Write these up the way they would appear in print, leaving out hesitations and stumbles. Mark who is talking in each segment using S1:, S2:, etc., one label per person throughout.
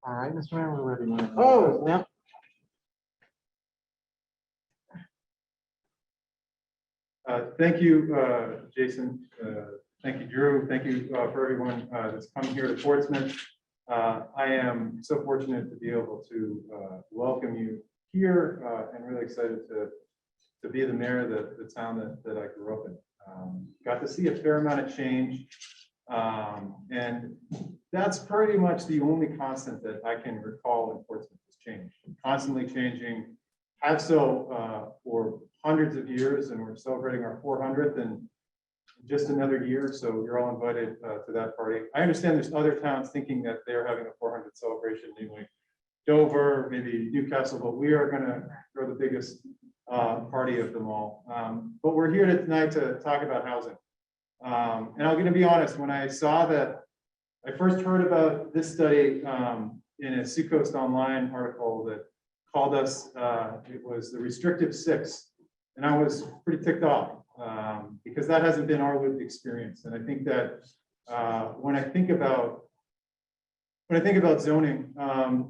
S1: All right, Mr. Mayor, we're ready.
S2: Oh,
S1: yeah.
S2: Thank you, Jason. Thank you, Drew. Thank you for everyone that's come here to Portsmouth. I am so fortunate to be able to welcome you here and really excited to be the mayor of the town that I grew up in. Got to see a fair amount of change. And that's pretty much the only constant that I can recall in Portsmouth is change. Constantly changing, have so for hundreds of years, and we're celebrating our 400th in just another year. So you're all invited to that party. I understand there's other towns thinking that they're having a 400th celebration, namely Dover, maybe Newcastle, but we are going to throw the biggest party of them all. But we're here tonight to talk about housing. And I'm going to be honest, when I saw that, I first heard about this study in a Seacoast Online article that called us, it was the Restrictive 6, and I was pretty ticked off because that hasn't been our lived experience. And I think that when I think about zoning,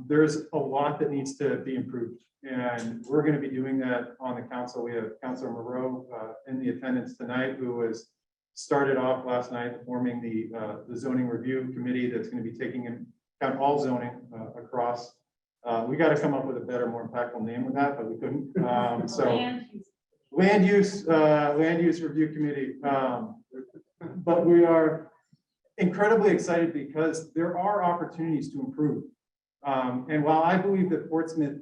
S2: there's a lot that needs to be improved, and we're going to be doing that on the council. We have Councilor Moreau in the attendance tonight, who was started off last night forming the zoning review committee that's going to be taking into account all zoning across. We got to come up with a better, more impactful name with that, but we couldn't. So land use review committee. But we are incredibly excited because there are opportunities to improve. And while I believe that Portsmouth,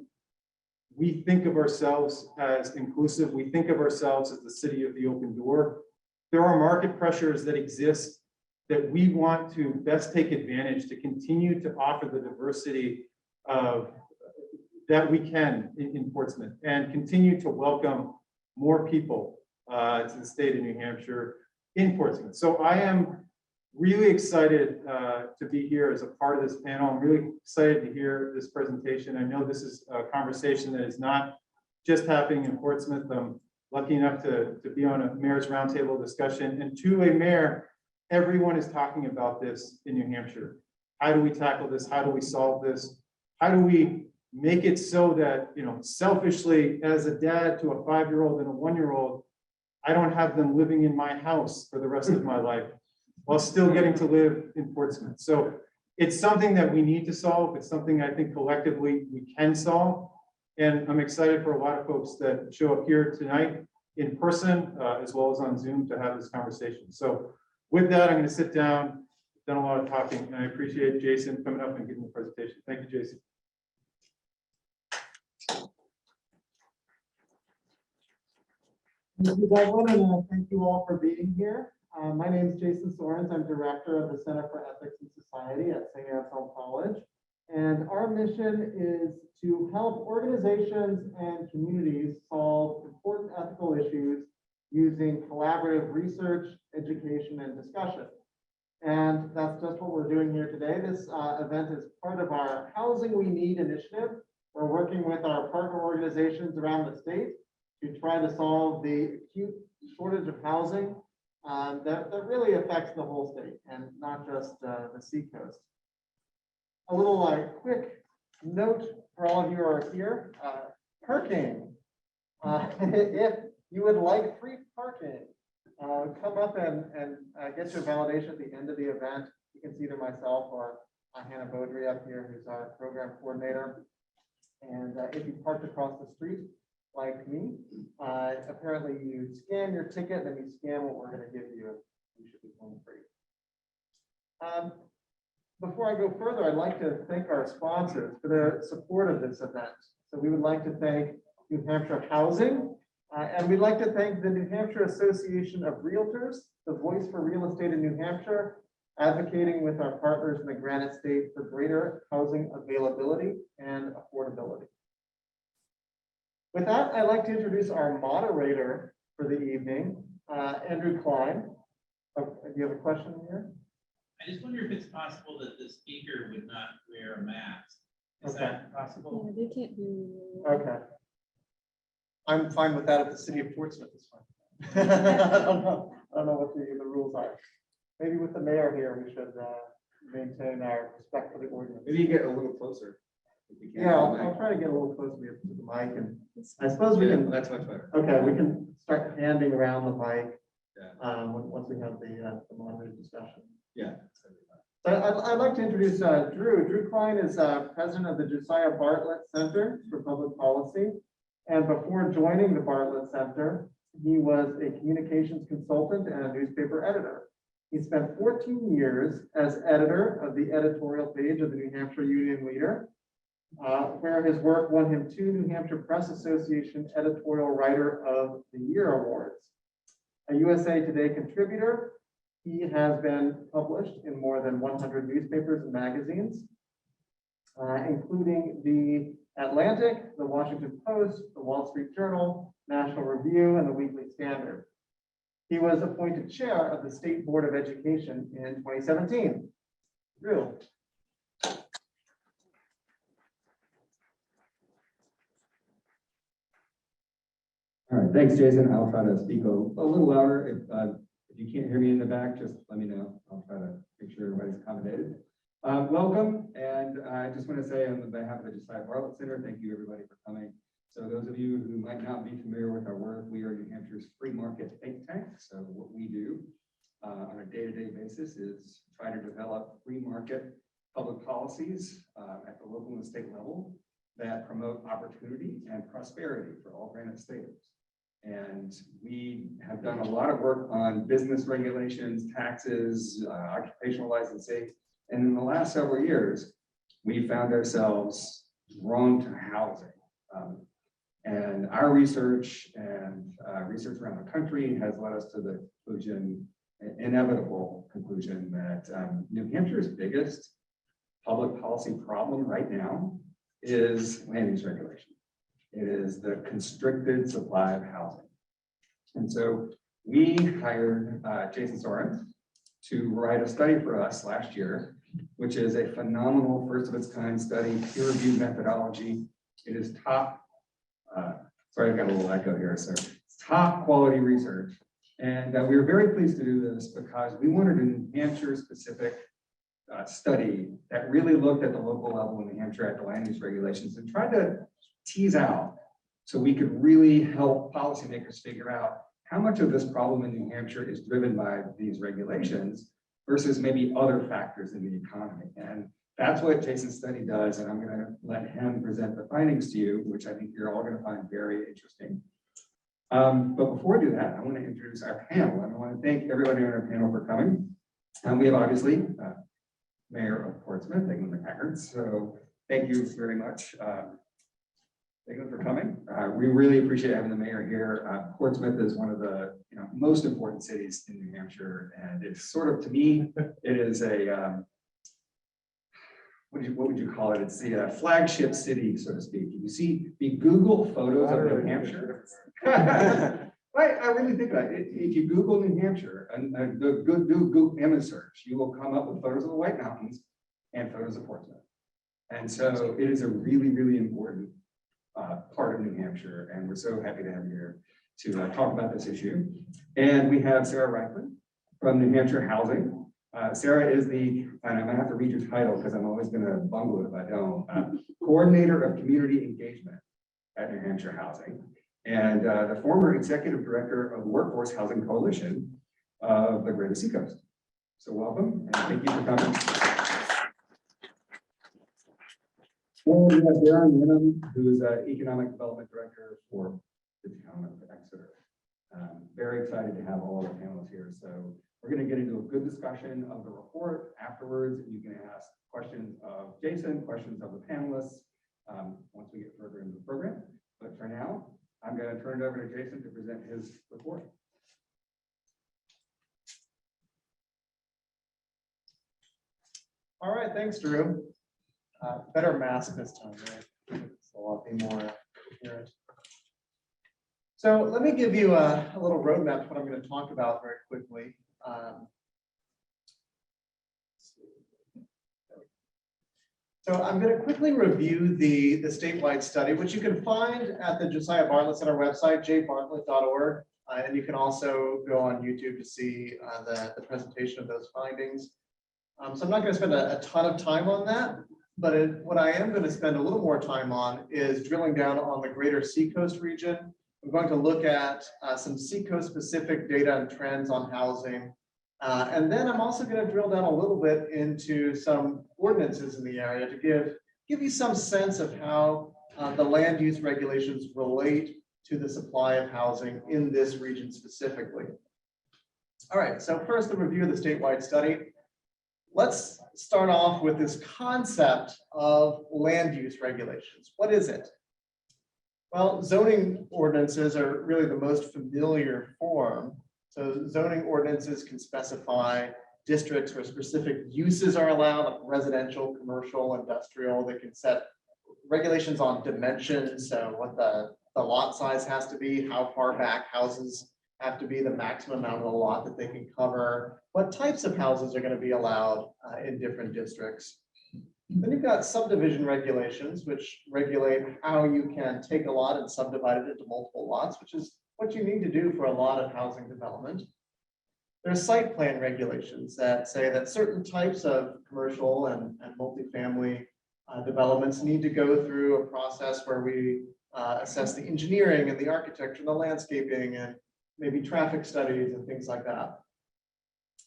S2: we think of ourselves as inclusive, we think of ourselves as the city of the open door, there are market pressures that exist that we want to best take advantage to continue to offer the diversity of that we can in Portsmouth and continue to welcome more people to the state of New Hampshire in Portsmouth. So I am really excited to be here as a part of this panel. I'm really excited to hear this presentation. I know this is a conversation that is not just happening in Portsmouth. I'm lucky enough to be on a mayor's roundtable discussion, and to a mayor, everyone is talking about this in New Hampshire. How do we tackle this? How do we solve this? How do we make it so that, you know, selfishly as a dad to a 5-year-old and a 1-year-old, I don't have them living in my house for the rest of my life while still getting to live in Portsmouth. So it's something that we need to solve. It's something I think collectively we can solve. And I'm excited for a lot of folks that show up here tonight in person, as well as on Zoom, to have this conversation. So with that, I'm going to sit down. Done a lot of talking, and I appreciate Jason coming up and giving the presentation. Thank you, Jason.
S1: Thank you, Deaglan, and thank you all for being here. My name is Jason Sorens. I'm director of the Center for Ethics and Society at St. Anselm College. And our mission is to help organizations and communities solve important ethical issues using collaborative research, education, and discussion. And that's just what we're doing here today. This event is part of our Housing We Need initiative. We're working with our partner organizations around the state to try to solve the acute shortage of housing that really affects the whole state and not just the Seacoast. A little quick note for all of you who are here, parking. If you would like free parking, come up and get your validation at the end of the event. You can see either myself or Hannah Beaudry up here, who's our program coordinator. And if you parked across the street, like me, apparently you scan your ticket and then you scan what we're going to give you. You should be home free. Before I go further, I'd like to thank our sponsors for their support of this event. So we would like to thank New Hampshire Housing, and we'd like to thank the New Hampshire Association of Realtors, the voice for real estate in New Hampshire, advocating with our partners in the Granite State for greater housing availability and affordability. With that, I'd like to introduce our moderator for the evening, Andrew Cline. Oh, do you have a question here?
S3: I just wonder if it's possible that the speaker would not wear a mask. Is that possible?
S4: Yeah, they can't do.
S1: Okay. I'm fine with that if the city of Portsmouth is fine. I don't know what the rules are. Maybe with the mayor here, we should maintain our respect for the ordinance.
S4: Maybe you get a little closer. if you can.
S1: Yeah, I'll try to get a little closer to the mic, and I suppose we
S4: Yeah,
S1: can,
S4: that's much better.
S1: okay, we can start handing around the mic.
S4: Yeah.
S1: Once we have the moderated discussion.
S4: Yeah.
S1: So I'd like to introduce Drew. Drew Cline is president of the Josiah Bartlett Center for Public Policy. And before joining the Bartlett Center, he was a communications consultant and a newspaper editor. He spent 14 years as editor of the editorial page of the New Hampshire Union Leader, where his work won him 2 New Hampshire Press Association Editorial Writer of the Year awards. A USA Today contributor, he has been published in more than 100 newspapers and magazines, including the Atlantic, the Washington Post, the Wall Street Journal, National Review, and the Weekly Standard. He was appointed chair of the State Board of Education in 2017. Drew.
S5: All right, thanks, Jason. I'll try to speak a little louder. If you can't hear me in the back, just let me know. I'll try to make sure everybody's accommodated. Welcome, and I just want to say on behalf of the Josiah Bartlett Center, thank you everybody for coming. So those of you who might not be familiar with our work, we are New Hampshire's free market think tank. So what we do on a day-to-day basis is try to develop free market public policies at the local and state level that promote opportunity and prosperity for all Granite Staters. And we have done a lot of work on business regulations, taxes, occupational licensing. And in the last several years, we found ourselves drawn to housing. And our research and research around the country has led us to the inevitable conclusion that New Hampshire's biggest public policy problem right now is land use regulation. It is the constricted supply of housing. And so we hired Jason Sorens to write a study for us last year, which is a phenomenal first of its kind study, peer reviewed methodology. It is top, sorry, I've got a little echo here, so it's top quality research. And we were very pleased to do this because we wanted a New Hampshire specific study that really looked at the local level in New Hampshire at the land use regulations and tried to tease out so we could really help policymakers figure out how much of this problem in New Hampshire is driven by these regulations versus maybe other factors in the economy. And that's what Jason's study does. And I'm going to let him present the findings to you, which I think you're all going to find very interesting. But before I do that, I want to introduce our panel. And I want to thank everybody on our panel for coming. We have obviously Mayor of Portsmouth, Deaglan McEachern. So thank you very much, Deaglan, for coming. We really appreciate having the mayor here. Portsmouth is one of the most important cities in New Hampshire, and it's sort of, to me, it is a what would you call it? It's the flagship city, so to speak. If you Google photos of New Hampshire. I really think that if you Google New Hampshire and do Google image search, you will come up with photos of the White Mountains and photos of Portsmouth. And so it is a really, really important part of New Hampshire, and we're so happy to have you here to talk about this issue. And we have Sarah Wrightsman from New Hampshire Housing. Sarah is the, and I'm gonna have to read your title because I'm always gonna bungle it if I don't, Coordinator of Community Engagement at New Hampshire Housing, and the former Executive Director of the Workforce Housing Coalition of the Greater Seacoast. So welcome, and thank you for coming. And we have Darren Winham, who is Economic Development Director for the town of Exeter. Very excited to have all of our panelists here. So we're going to get into a good discussion of the report afterwards, and you can ask questions of Jason, questions of the panelists once we get further into the program. But for now, I'm going to turn it over to Jason to present his report.
S1: All right, thanks, Drew. Better mask this time, right? So I'll be more coherent. So let me give you a little roadmap to what I'm going to talk about very quickly. So I'm going to quickly review the statewide study, which you can find at the Josiah Bartlett Center website, jbartlett.org. And you can also go on YouTube to see the presentation of those findings. So I'm not going to spend a ton of time on that, but what I am going to spend a little more time on is drilling down on the Greater Seacoast region. I'm going to look at some Seacoast specific data and trends on housing. And then I'm also going to drill down a little bit into some ordinances in the area to give you some sense of how the land use regulations relate to the supply of housing in this region specifically. All right, so first a review of the statewide study. Let's start off with this concept of land use regulations. What is it? Well, zoning ordinances are really the most familiar form. So zoning ordinances can specify districts where specific uses are allowed, like residential, commercial, industrial. They can set regulations on dimensions, so what the lot size has to be, how far back houses have to be, the maximum amount of the lot that they can cover, what types of houses are going to be allowed in different districts. Then you've got subdivision regulations, which regulate how you can take a lot and subdivide it into multiple lots, which is what you need to do for a lot of housing development. There's site plan regulations that say that certain types of commercial and multifamily developments need to go through a process where we assess the engineering and the architecture and the landscaping and maybe traffic studies and things like that.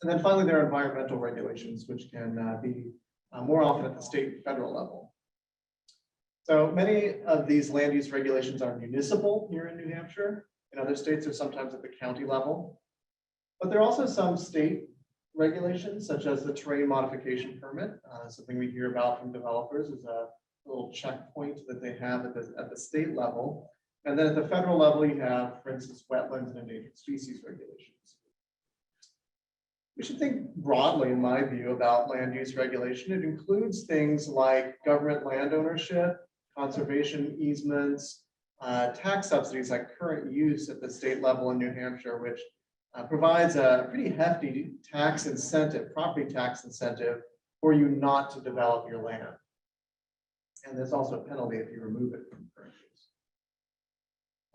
S1: And then finally, there are environmental regulations, which can be more often at the state and federal level. So many of these land use regulations are municipal here in New Hampshire. In other states, they're sometimes at the county level. But there are also some state regulations, such as the terrain modification permit. Something we hear about from developers is a little checkpoint that they have at the state level. And then at the federal level, you have, for instance, wetlands and endangered species regulations. We should think broadly, in my view, about land use regulation. It includes things like government land ownership, conservation easements, tax subsidies like current use at the state level in New Hampshire, which provides a pretty hefty tax incentive, property tax incentive for you not to develop your land. And there's also a penalty if you remove it from current use.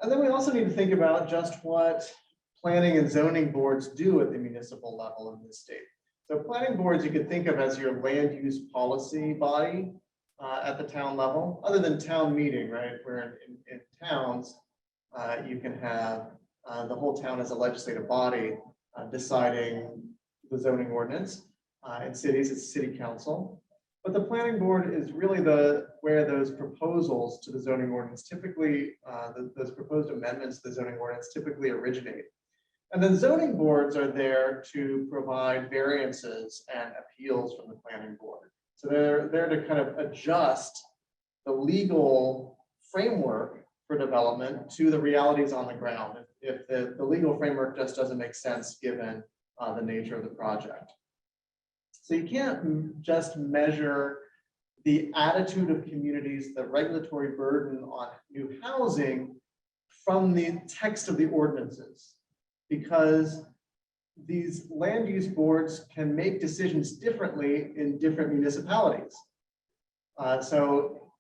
S1: And then we also need to think about just what planning and zoning boards do at the municipal level in this state. So planning boards you could think of as your land use policy body at the town level, other than town meeting, right? Where in towns, you can have the whole town as a legislative body deciding the zoning ordinance. In cities, it's city council. But the planning board is really where those proposals to the zoning ordinance typically, those proposed amendments to the zoning ordinance typically originate. And then zoning boards are there to provide variances and appeals from the planning board. So they're there to kind of adjust the legal framework for development to the realities on the ground if the legal framework just doesn't make sense given the nature of the project. So you can't just measure the attitude of communities, the regulatory burden on new housing from the text of the ordinances, because these land use boards can make decisions differently in different municipalities. So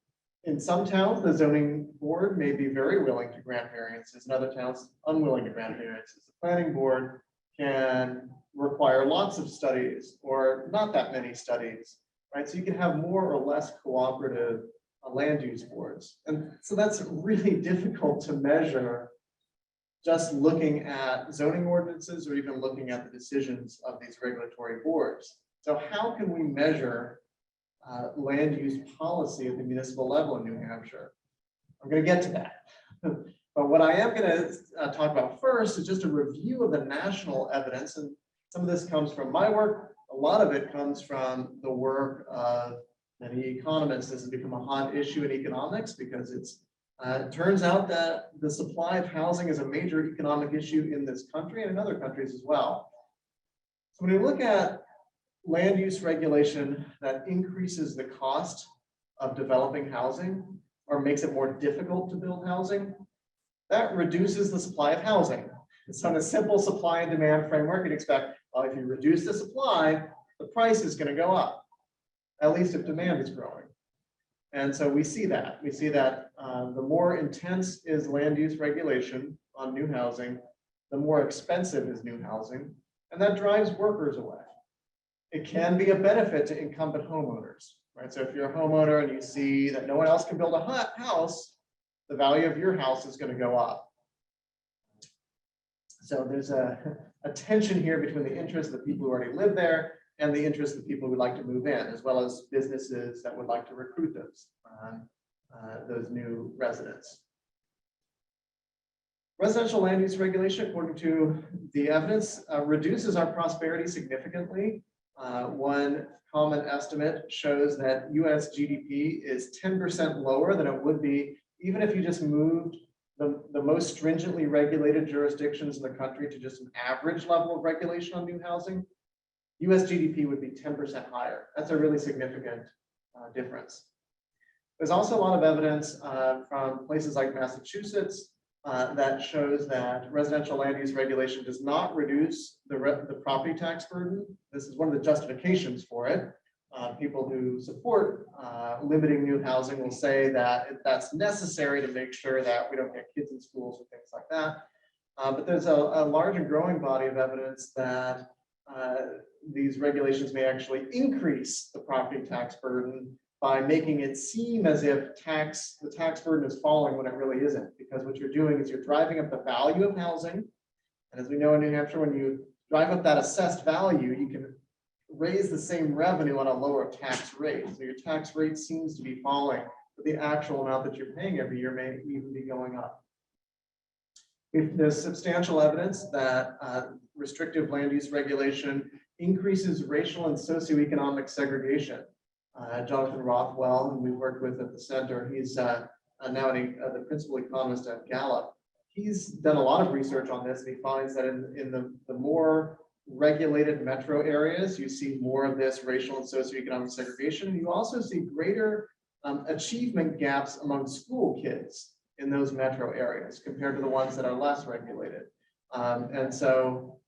S1: in some towns, the zoning board may be very willing to grant variances, in other towns, unwilling to grant variances. The planning board can require lots of studies or not that many studies, right? So you can have more or less cooperative land use boards. And so that's really difficult to measure just looking at zoning ordinances or even looking at the decisions of these regulatory boards. So how can we measure land use policy at the municipal level in New Hampshire? I'm going to get to that. But what I am going to talk about first is just a review of the national evidence. And some of this comes from my work. A lot of it comes from the work of many economists. This has become a hot issue in economics because it turns out that the supply of housing is a major economic issue in this country and in other countries as well. So when you look at land use regulation that increases the cost of developing housing or makes it more difficult to build housing, that reduces the supply of housing. So in a simple supply and demand framework, you'd expect, well, if you reduce the supply, the price is going to go up, at least if demand is growing. And so we see that. We see that the more intense is land use regulation on new housing, the more expensive is new housing, and that drives workers away. it can be a benefit to incumbent homeowners, right? So if you're a homeowner and you see that no one else can build a house, the value of your house is going to go up. So there's a tension here between the interest of the people who already live there and the interest of the people who would like to move in, as well as businesses that would like to recruit those new residents. Residential land use regulation, according to the evidence, reduces our prosperity significantly. One common estimate shows that US GDP is 10% lower than it would be even if you just moved the most stringently regulated jurisdictions in the country to just an average level of regulation on new housing. US GDP would be 10% higher. That's a really significant difference. There's also a lot of evidence from places like Massachusetts that shows that residential land use regulation does not reduce the property tax burden. This is one of the justifications for it. People who support limiting new housing will say that that's necessary to make sure that we don't get kids in schools or things like that. But there's a large and growing body of evidence that these regulations may actually increase the property tax burden by making it seem as if the tax burden is falling when it really isn't, because what you're doing is you're driving up the value of housing. And as we know in New Hampshire, when you drive up that assessed value, you can raise the same revenue on a lower tax rate. So your tax rate seems to be falling, but the actual amount that you're paying every year may even be going up. If there's substantial evidence that restrictive land use regulation increases racial and socioeconomic segregation. Jonathan Rothwell, who we worked with at the center, he's now the principal economist at Gallup. He's done a lot of research on this, and he finds that in the more regulated metro areas, you see more of this racial and socioeconomic segregation. You also see greater achievement gaps among school kids in those metro areas compared to the ones that are less regulated. And so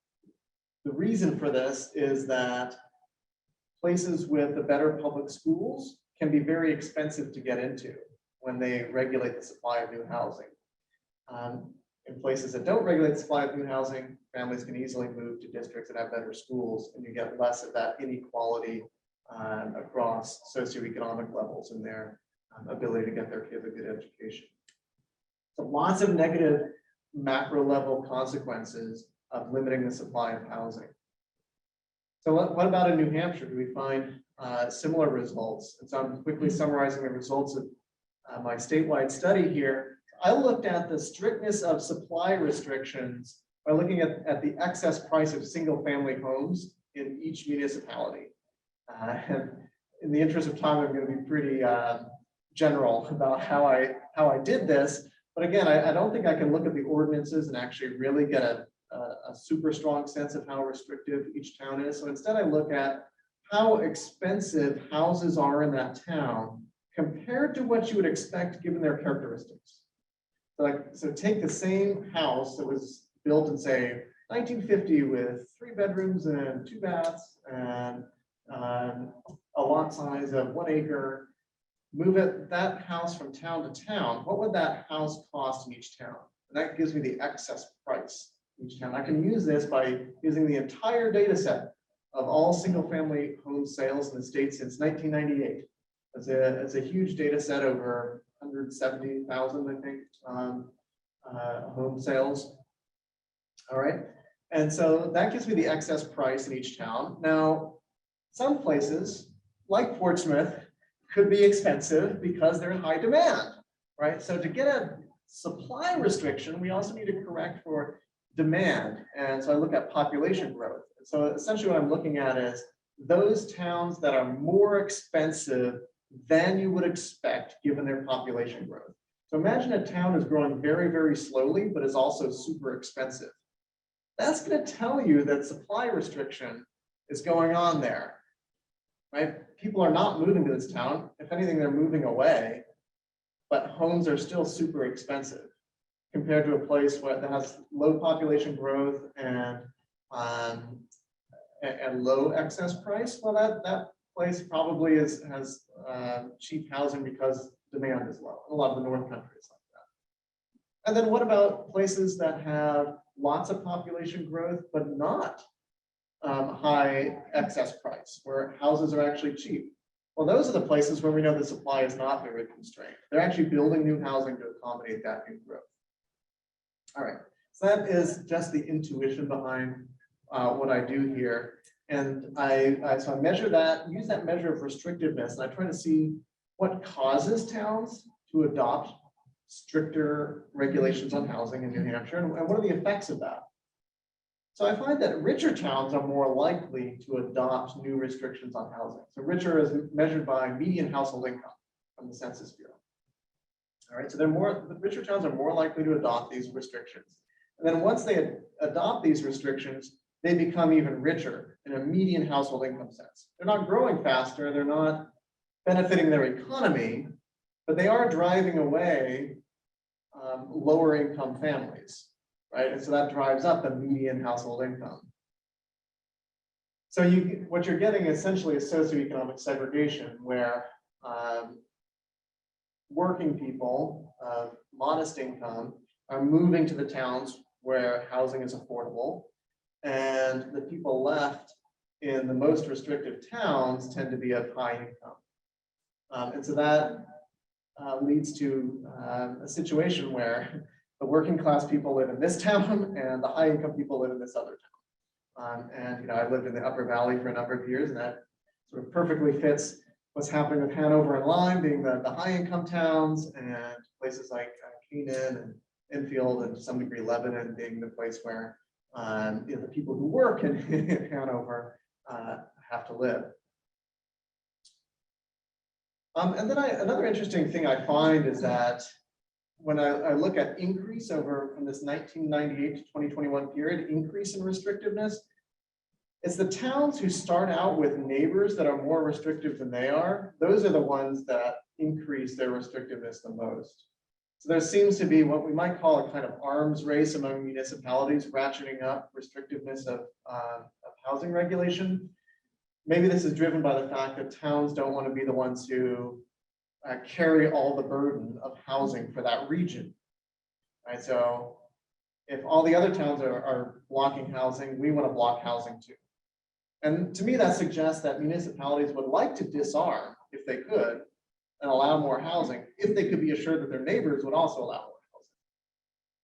S1: the reason for this is that places with the better public schools can be very expensive to get into when they regulate the supply of new housing. In places that don't regulate the supply of new housing, families can easily move to districts that have better schools, and you get less of that inequality across socioeconomic levels in their ability to get their kids a good education. So lots of negative macro level consequences of limiting the supply of housing. So what about in New Hampshire? Do we find similar results? And so I'm quickly summarizing the results of my statewide study here. I looked at the strictness of supply restrictions by looking at the excess price of single family homes in each municipality. And in the interest of time, I'm going to be pretty general about how I did this. But again, I don't think I can look at the ordinances and actually really get a super strong sense of how restrictive each town is. So instead, I look at how expensive houses are in that town compared to what you would expect given their characteristics. So take the same house that was built in, say, 1950 with 3 bedrooms and 2 baths and a lot size of 1 acre. Move that house from town to town. What would that house cost in each town? And that gives me the excess price in each town. I can use this by using the entire data set of all single family home sales in the state since 1998. It's a huge data set, over 170,000, I think, home sales. All right. And so that gives me the excess price in each town. Now, some places like Portsmouth could be expensive because they're in high demand, right? So to get a supply restriction, we also need to correct for demand. And so I look at population growth. So essentially what I'm looking at is those towns that are more expensive than you would expect given their population growth. So imagine a town is growing very, very slowly, but is also super expensive. That's going to tell you that supply restriction is going on there, right? People are not moving to this town. If anything, they're moving away, but homes are still super expensive compared to a place that has low population growth and low excess price. Well, that place probably has cheap housing because demand is low. A lot of the north country is like that. And then what about places that have lots of population growth, but not high excess price, where houses are actually cheap. Well, those are the places where we know the supply is not very constrained. They're actually building new housing to accommodate that new growth. All right, so that is just the intuition behind what I do here. And so I measure that, use that measure of restrictiveness, and I try to see what causes towns to adopt stricter regulations on housing in New Hampshire, and what are the effects of that. So I find that richer towns are more likely to adopt new restrictions on housing. So richer is measured by median household income from the Census Bureau. All right, so the richer towns are more likely to adopt these restrictions. And then once they adopt these restrictions, they become even richer in a median household income sense. They're not growing faster, they're not benefiting their economy, but they are driving away lower income families. Right, and so that drives up the median household income. So what you're getting essentially is socioeconomic segregation, where working people of modest income are moving to the towns where housing is affordable, and the people left in the most restrictive towns tend to be of high income. And so that leads to a situation where the working class people live in this town and the high income people live in this other town. And I lived in the Upper Valley for a number of years, and that sort of perfectly fits what's happening with Hanover and Lyme being the high income towns, and places like Canaan and Enfield, and to some degree Lebanon being the place where the people who work in Hanover have to live. And then another interesting thing I find is that when I look at increase over from this 1998 to 2021 period, increase in restrictiveness, it's the towns who start out with neighbors that are more restrictive than they are. Those are the ones that increase their restrictiveness the most. So there seems to be what we might call a kind of arms race among municipalities, ratcheting up restrictiveness of housing regulation. Maybe this is driven by the fact that towns don't want to be the ones who carry all the burden of housing for that region, right? So if all the other towns are blocking housing, we want to block housing too. And to me, that suggests that municipalities would like to disarm, if they could, and allow more housing, if they could be assured that their neighbors would also allow more housing.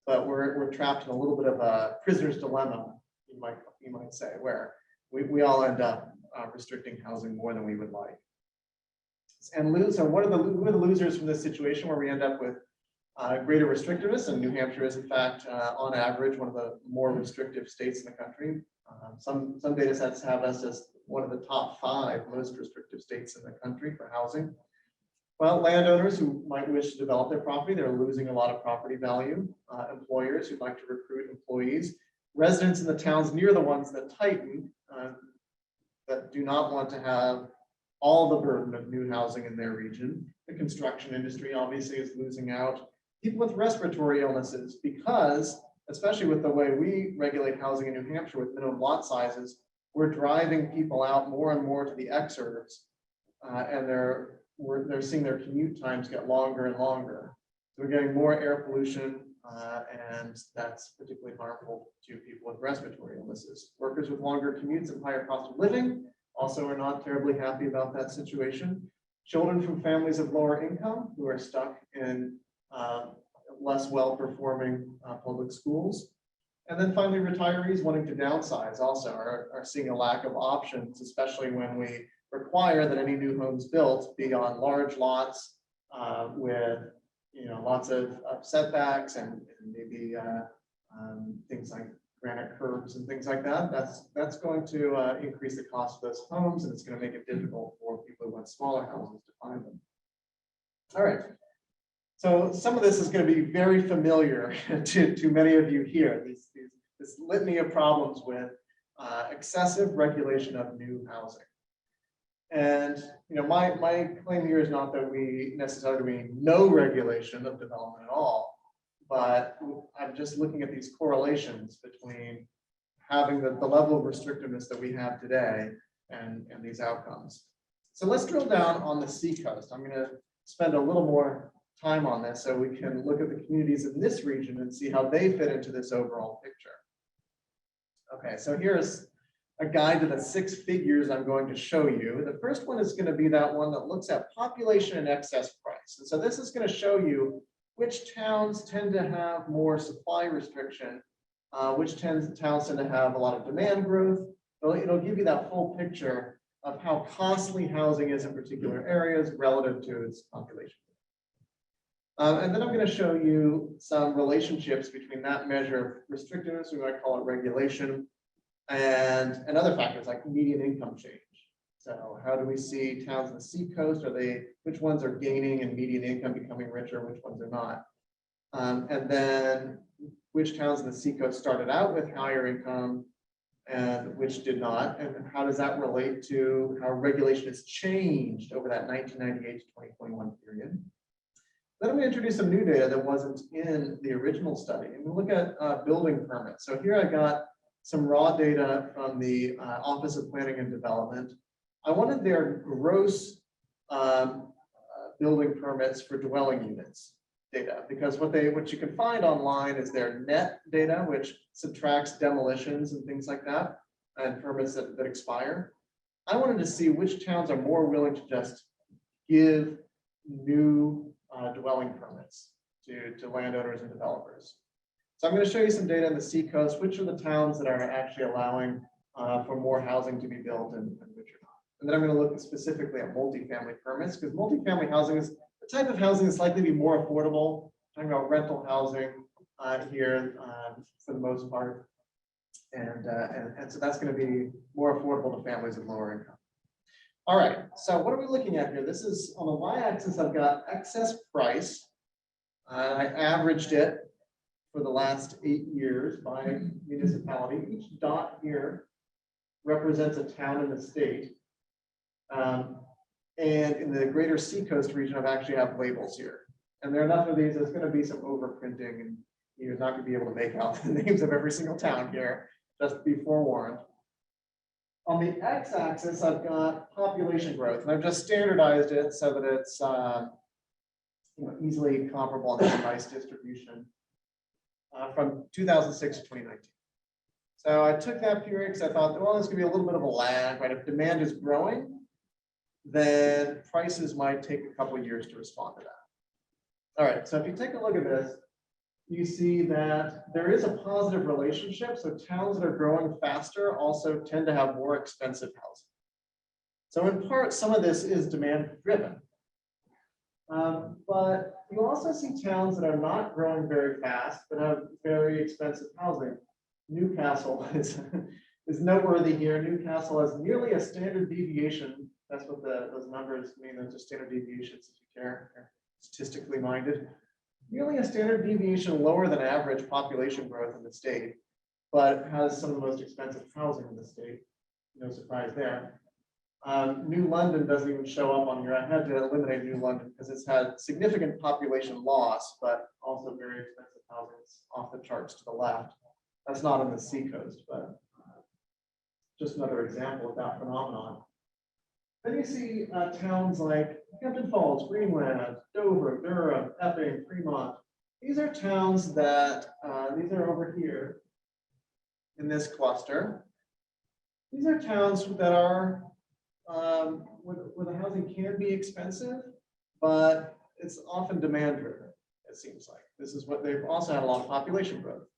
S1: But we're trapped in a little bit of a prisoner's dilemma, you might say, where we all end up restricting housing more than we would like. And so who are the losers from this situation where we end up with greater restrictiveness? And New Hampshire is in fact, on average, one of the more restrictive states in the country. Some data sets have us as one of the top 5 most restrictive states in the country for housing. Well, landowners who might wish to develop their property, they're losing a lot of property value. Employers who'd like to recruit employees, residents in the towns near the ones that tighten, that do not want to have all the burden of new housing in their region. The construction industry obviously is losing out. People with respiratory illnesses, because especially with the way we regulate housing in New Hampshire with minimum lot sizes, we're driving people out more and more to the exurbs, and they're seeing their commute times get longer and longer. So we're getting more air pollution, and that's particularly harmful to people with respiratory illnesses. Workers with longer commutes and higher cost of living also are not terribly happy about that situation. Children from families of lower income who are stuck in less well-performing public schools. And then finally, retirees wanting to downsize also are seeing a lack of options, especially when we require that any new homes built be on large lots with lots of setbacks and maybe things like granite curbs and things like that. That's going to increase the cost of those homes, and it's going to make it difficult for people who want smaller houses to find them. All right. So some of this is going to be very familiar to many of you here. This litany of problems with excessive regulation of new housing. And my claim here is not that we necessarily mean no regulation of development at all, but I'm just looking at these correlations between having the level of restrictiveness that we have today and these outcomes. So let's drill down on the Seacoast. I'm going to spend a little more time on this so we can look at the communities in this region and see how they fit into this overall picture. Okay, so here's a guide to the 6 figures I'm going to show you. The first one is going to be that one that looks at population and excess price. And so this is going to show you which towns tend to have more supply restriction, which towns tend to have a lot of demand growth. It'll give you that full picture of how costly housing is in particular areas relative to its population. And then I'm going to show you some relationships between that measure of restrictiveness, we might call it regulation, and other factors like median income change. So how do we see towns on the seacoast? Which ones are gaining in median income, becoming richer, which ones are not? And then which towns on the seacoast started out with higher income and which did not? And how does that relate to how regulation has changed over that 1998 to 2021 period? Then I'm going to introduce some new data that wasn't in the original study. And we'll look at building permits. So here I got some raw data from the Office of Planning and Development. I wanted their gross building permits for dwelling units data, because what you can find online is their net data, which subtracts demolitions and things like that, and permits that expire. I wanted to see which towns are more willing to just give new dwelling permits to landowners and developers. So I'm going to show you some data on the seacoast, which are the towns that are actually allowing for more housing to be built and which are not. And then I'm going to look specifically at multifamily permits, because multifamily housing is the type of housing that's likely to be more affordable. I'm talking about rental housing here for the most part. And so that's going to be more affordable to families of lower income. All right, so what are we looking at here? This is on the y-axis, I've got excess price. I averaged it for the last 8 years by municipality. Each dot here represents a town in the state. And in the Greater Seacoast region, I've actually have labels here. And there are enough of these, there's going to be some overprinting, and you're not going to be able to make out the names of every single town here, just be forewarned. On the x-axis, I've got population growth, and I've just standardized it so that it's easily comparable on this nice distribution from 2006 to 2019. So I took that period because I thought, well, there's going to be a little bit of a lag, right? If demand is growing, then prices might take a couple of years to respond to that. All right, so if you take a look at this, you see that there is a positive relationship. So towns that are growing faster also tend to have more expensive housing. So in part, some of this is demand driven. But you also see towns that are not growing very fast, but have very expensive housing. Newcastle is noteworthy here. Newcastle has nearly a standard deviation. That's what those numbers mean. Those are standard deviations, if you care, statistically minded. Nearly a standard deviation lower than average population growth in the state, but has some of the most expensive housing in the state. No surprise there. New London doesn't even show up on here. I had to eliminate New London because it's had significant population loss, but also very expensive housing. It's off the charts to the left. That's not on the seacoast, but just another example of that phenomenon. Then you see towns like Hampton Falls, Greenland, Dover, Durham, Epping, Fremont. These are towns that, these are over here in this cluster. These are towns that are, where the housing can be expensive, but it's often demand driven, it seems like. This is what they've also had a lot of population growth.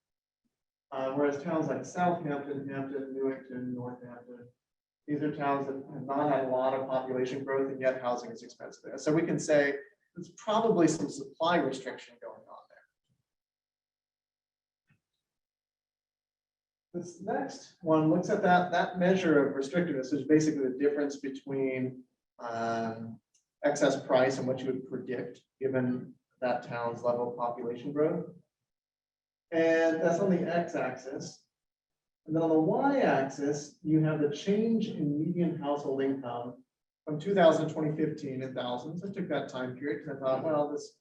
S1: Whereas towns like Southampton, Hampton, Newington, Northampton, these are towns that have not had a lot of population growth, and yet housing is expensive there. So we can say there's probably some supply restriction going on there. This next one looks at that measure of restrictiveness, which is basically the difference between excess price and what you would predict given that town's level of population growth. And that's on the x-axis. And then on the y-axis, you have the change in median household income from 2000 to 2015 in thousands. I took that time period because I thought, well, this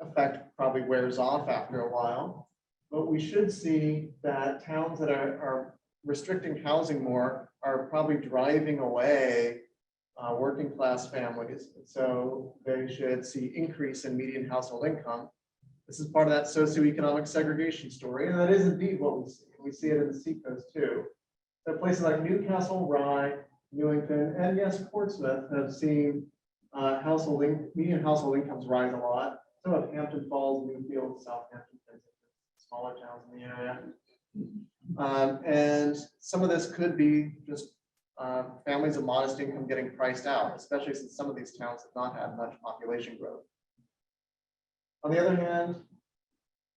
S1: effect probably wears off after a while. But we should see that towns that are restricting housing more are probably driving away working class families. So they should see increase in median household income. This is part of that socioeconomic segregation story, and that is indeed what we see. We see it in the seacoast too. But places like Newcastle, Rye, Newington, and yes, Portsmouth have seen median household incomes rise a lot. So have Hampton Falls, Newfield, Southampton, smaller towns in the area. And some of this could be just families of modest income getting priced out, especially since some of these towns have not had much population growth. On the other hand,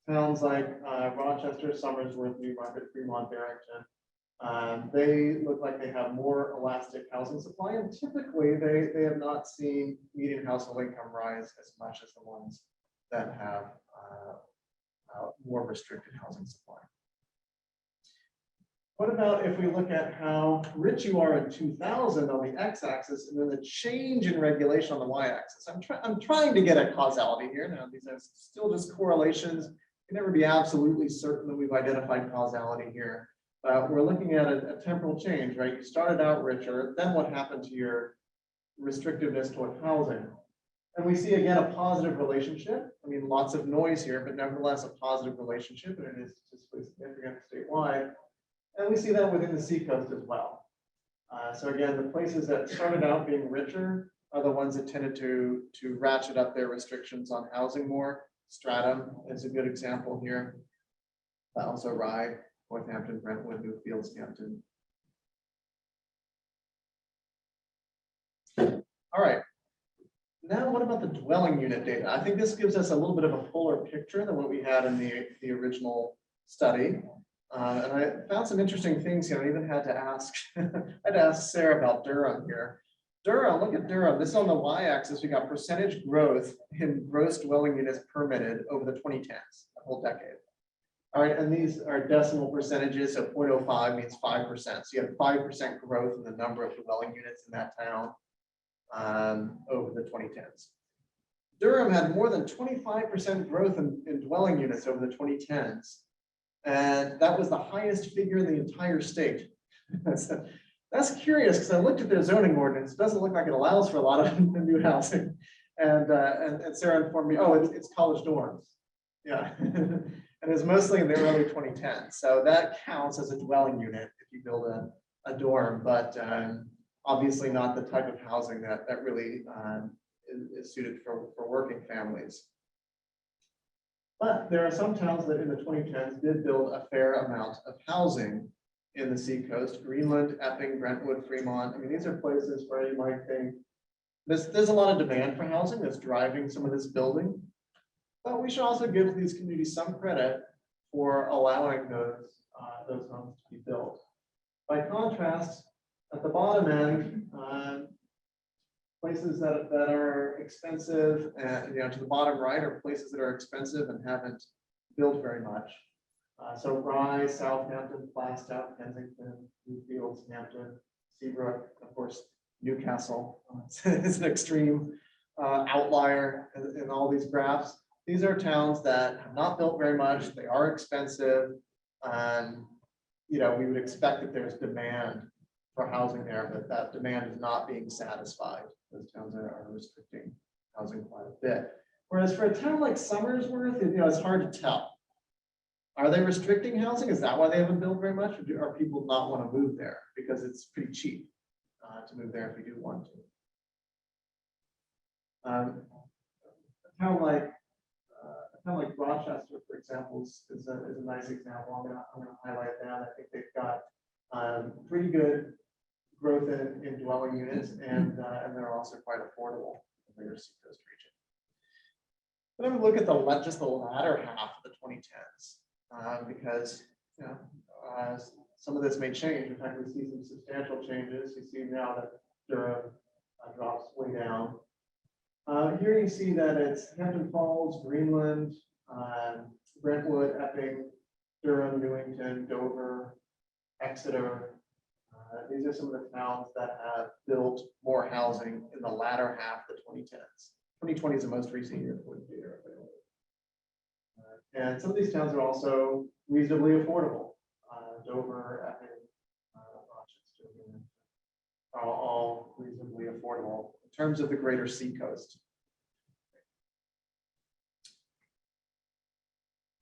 S1: towns like Rochester, Somersworth, Newmarket, Fremont, Barrington, they look like they have more elastic housing supply, and typically they have not seen median household income rise as much as the ones that have more restricted housing supply. What about if we look at how rich you are in 2000 on the x-axis and then the change in regulation on the y-axis? I'm trying to get at causality here. Now, these are still just correlations. You can never be absolutely certain that we've identified causality here. We're looking at a temporal change, right? You started out richer, then what happened to your restrictiveness toward housing? And we see again a positive relationship. I mean, lots of noise here, but nevertheless a positive relationship, and it is statistically significant statewide. And we see that within the Seacoast as well. So again, the places that started out being richer are the ones that tended to ratchet up their restrictions on housing more. Stratham is a good example here. Also Rye, Northampton, Brentwood, Newfield, Hampton. All right. Now, what about the dwelling unit data? I think this gives us a little bit of a fuller picture than what we had in the original study. And I found some interesting things here. I even had to ask, Sarah about Durham here. Durham, look at Durham. This is on the y-axis. We got percentage growth in gross dwelling units permitted over the 2010s, a whole decade. All right, and these are decimal percentages. So 0.05 means 5%. So you have 5% growth in the number of dwelling units in that town over the 2010s. Durham had more than 25% growth in dwelling units over the 2010s. And that was the highest figure in the entire state. That's curious because I looked at their zoning ordinance. It doesn't look like it allows for a lot of new housing. And Sarah informed me, oh, it's college dorms. Yeah, and it's mostly in the early 2010s. So that counts as a dwelling unit if you build a dorm, but obviously not the type of housing that really is suited for working families. But there are some towns that in the 2010s did build a fair amount of housing in the Seacoast: Greenland, Epping, Brentwood, Fremont. I mean, these are places where you might think there's a lot of demand for housing that's driving some of this building. But we should also give these communities some credit for allowing those homes to be built. By contrast, at the bottom end, places that are expensive, and to the bottom right are places that are expensive and haven't built very much. So Rye, Southampton, Flagstaff, Kensington, Newfield, Hampton, Seabrook, of course, Newcastle. It's an extreme outlier in all these graphs. These are towns that have not built very much. They are expensive. We would expect that there's demand for housing there, but that demand is not being satisfied. Those towns are restricting housing quite a bit. Whereas for a town like Somersworth, it's hard to tell. Are they restricting housing? Is that why they haven't built very much? Or are people not want to move there because it's pretty cheap to move there if you do want to? A town like Rochester, for example, is a nice example. I'm going to highlight that. I think they've got pretty good growth in dwelling units, and they're also quite affordable in the Greater Seacoast region. But I'm going to look at just the latter half of the 2010s because some of this may change. In fact, we see some substantial changes. You see now that Durham drops way down. Here you see that it's Hampton Falls, Greenland, Brentwood, Epping, Durham, Newington, Dover, Exeter. These are some of the towns that have built more housing in the latter half of the 2010s. 2020 is the most recent year for the data available. And some of these towns are also reasonably affordable. Dover, Epping, Rochester, are all reasonably affordable in terms of the Greater Seacoast.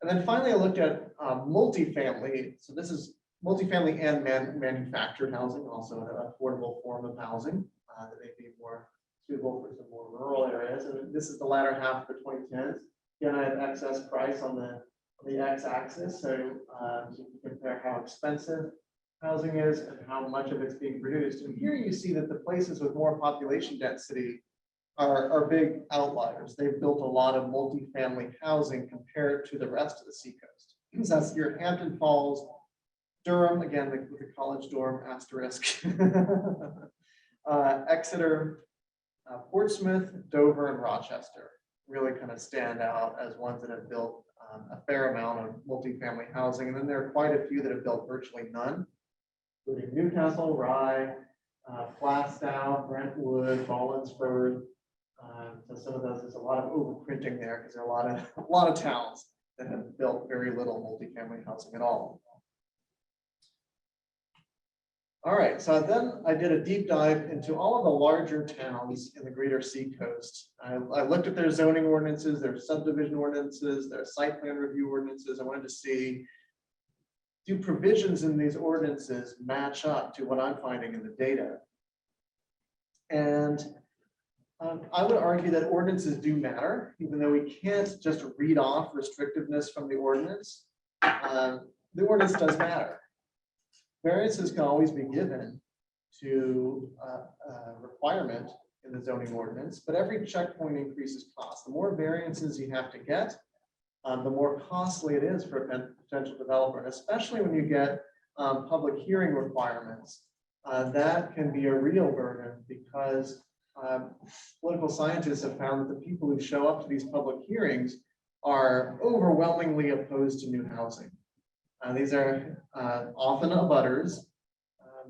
S1: And then finally, I looked at multifamily. So this is multifamily and manufactured housing, also an affordable form of housing that may be more suitable for some more rural areas. And this is the latter half of the 2010s. Again, I have excess price on the x-axis, so you can compare how expensive housing is and how much of it's being produced. And here you see that the places with more population density are big outliers. They've built a lot of multifamily housing compared to the rest of the seacoast. So that's your Hampton Falls, Durham, again, with the college dorm asterisk, Exeter, Portsmouth, Dover, and Rochester really kind of stand out as ones that have built a fair amount of multifamily housing. And then there are quite a few that have built virtually none, including Newcastle, Rye, Plastow, Brentwood, Ballinsford. So some of those, there's a lot of overprinting there because there are a lot of towns that have built very little multifamily housing at all. All right, so then I did a deep dive into all of the larger towns in the Greater Seacoast. I looked at their zoning ordinances, their subdivision ordinances, their site plan review ordinances. I wanted to see, do provisions in these ordinances match up to what I'm finding in the data? And I would argue that ordinances do matter, even though we can't just read off restrictiveness from the ordinance. The ordinance does matter. Variances can always be given to a requirement in the zoning ordinance, but every checkpoint increases cost. The more variances you have to get, the more costly it is for a potential developer, and especially when you get public hearing requirements. That can be a real burden because political scientists have found that the people who show up to these public hearings are overwhelmingly opposed to new housing. These are often abutters,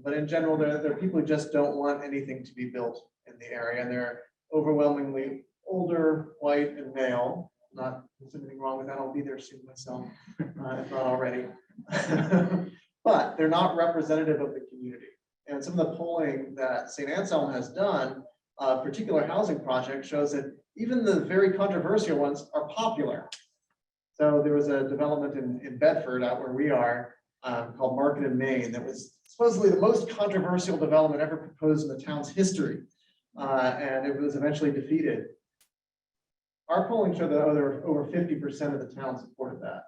S1: but in general, they're people who just don't want anything to be built in the area, and they're overwhelmingly older, white, and male. Not there's anything wrong with that. I'll be there soon myself, if not already. But they're not representative of the community. And some of the polling that St. Anselm has done, particular housing project, shows that even the very controversial ones are popular. So there was a development in Bedford, out where we are, called Market in Maine, that was supposedly the most controversial development ever proposed in the town's history. And it was eventually defeated. Our polling showed that over 50% of the town supported that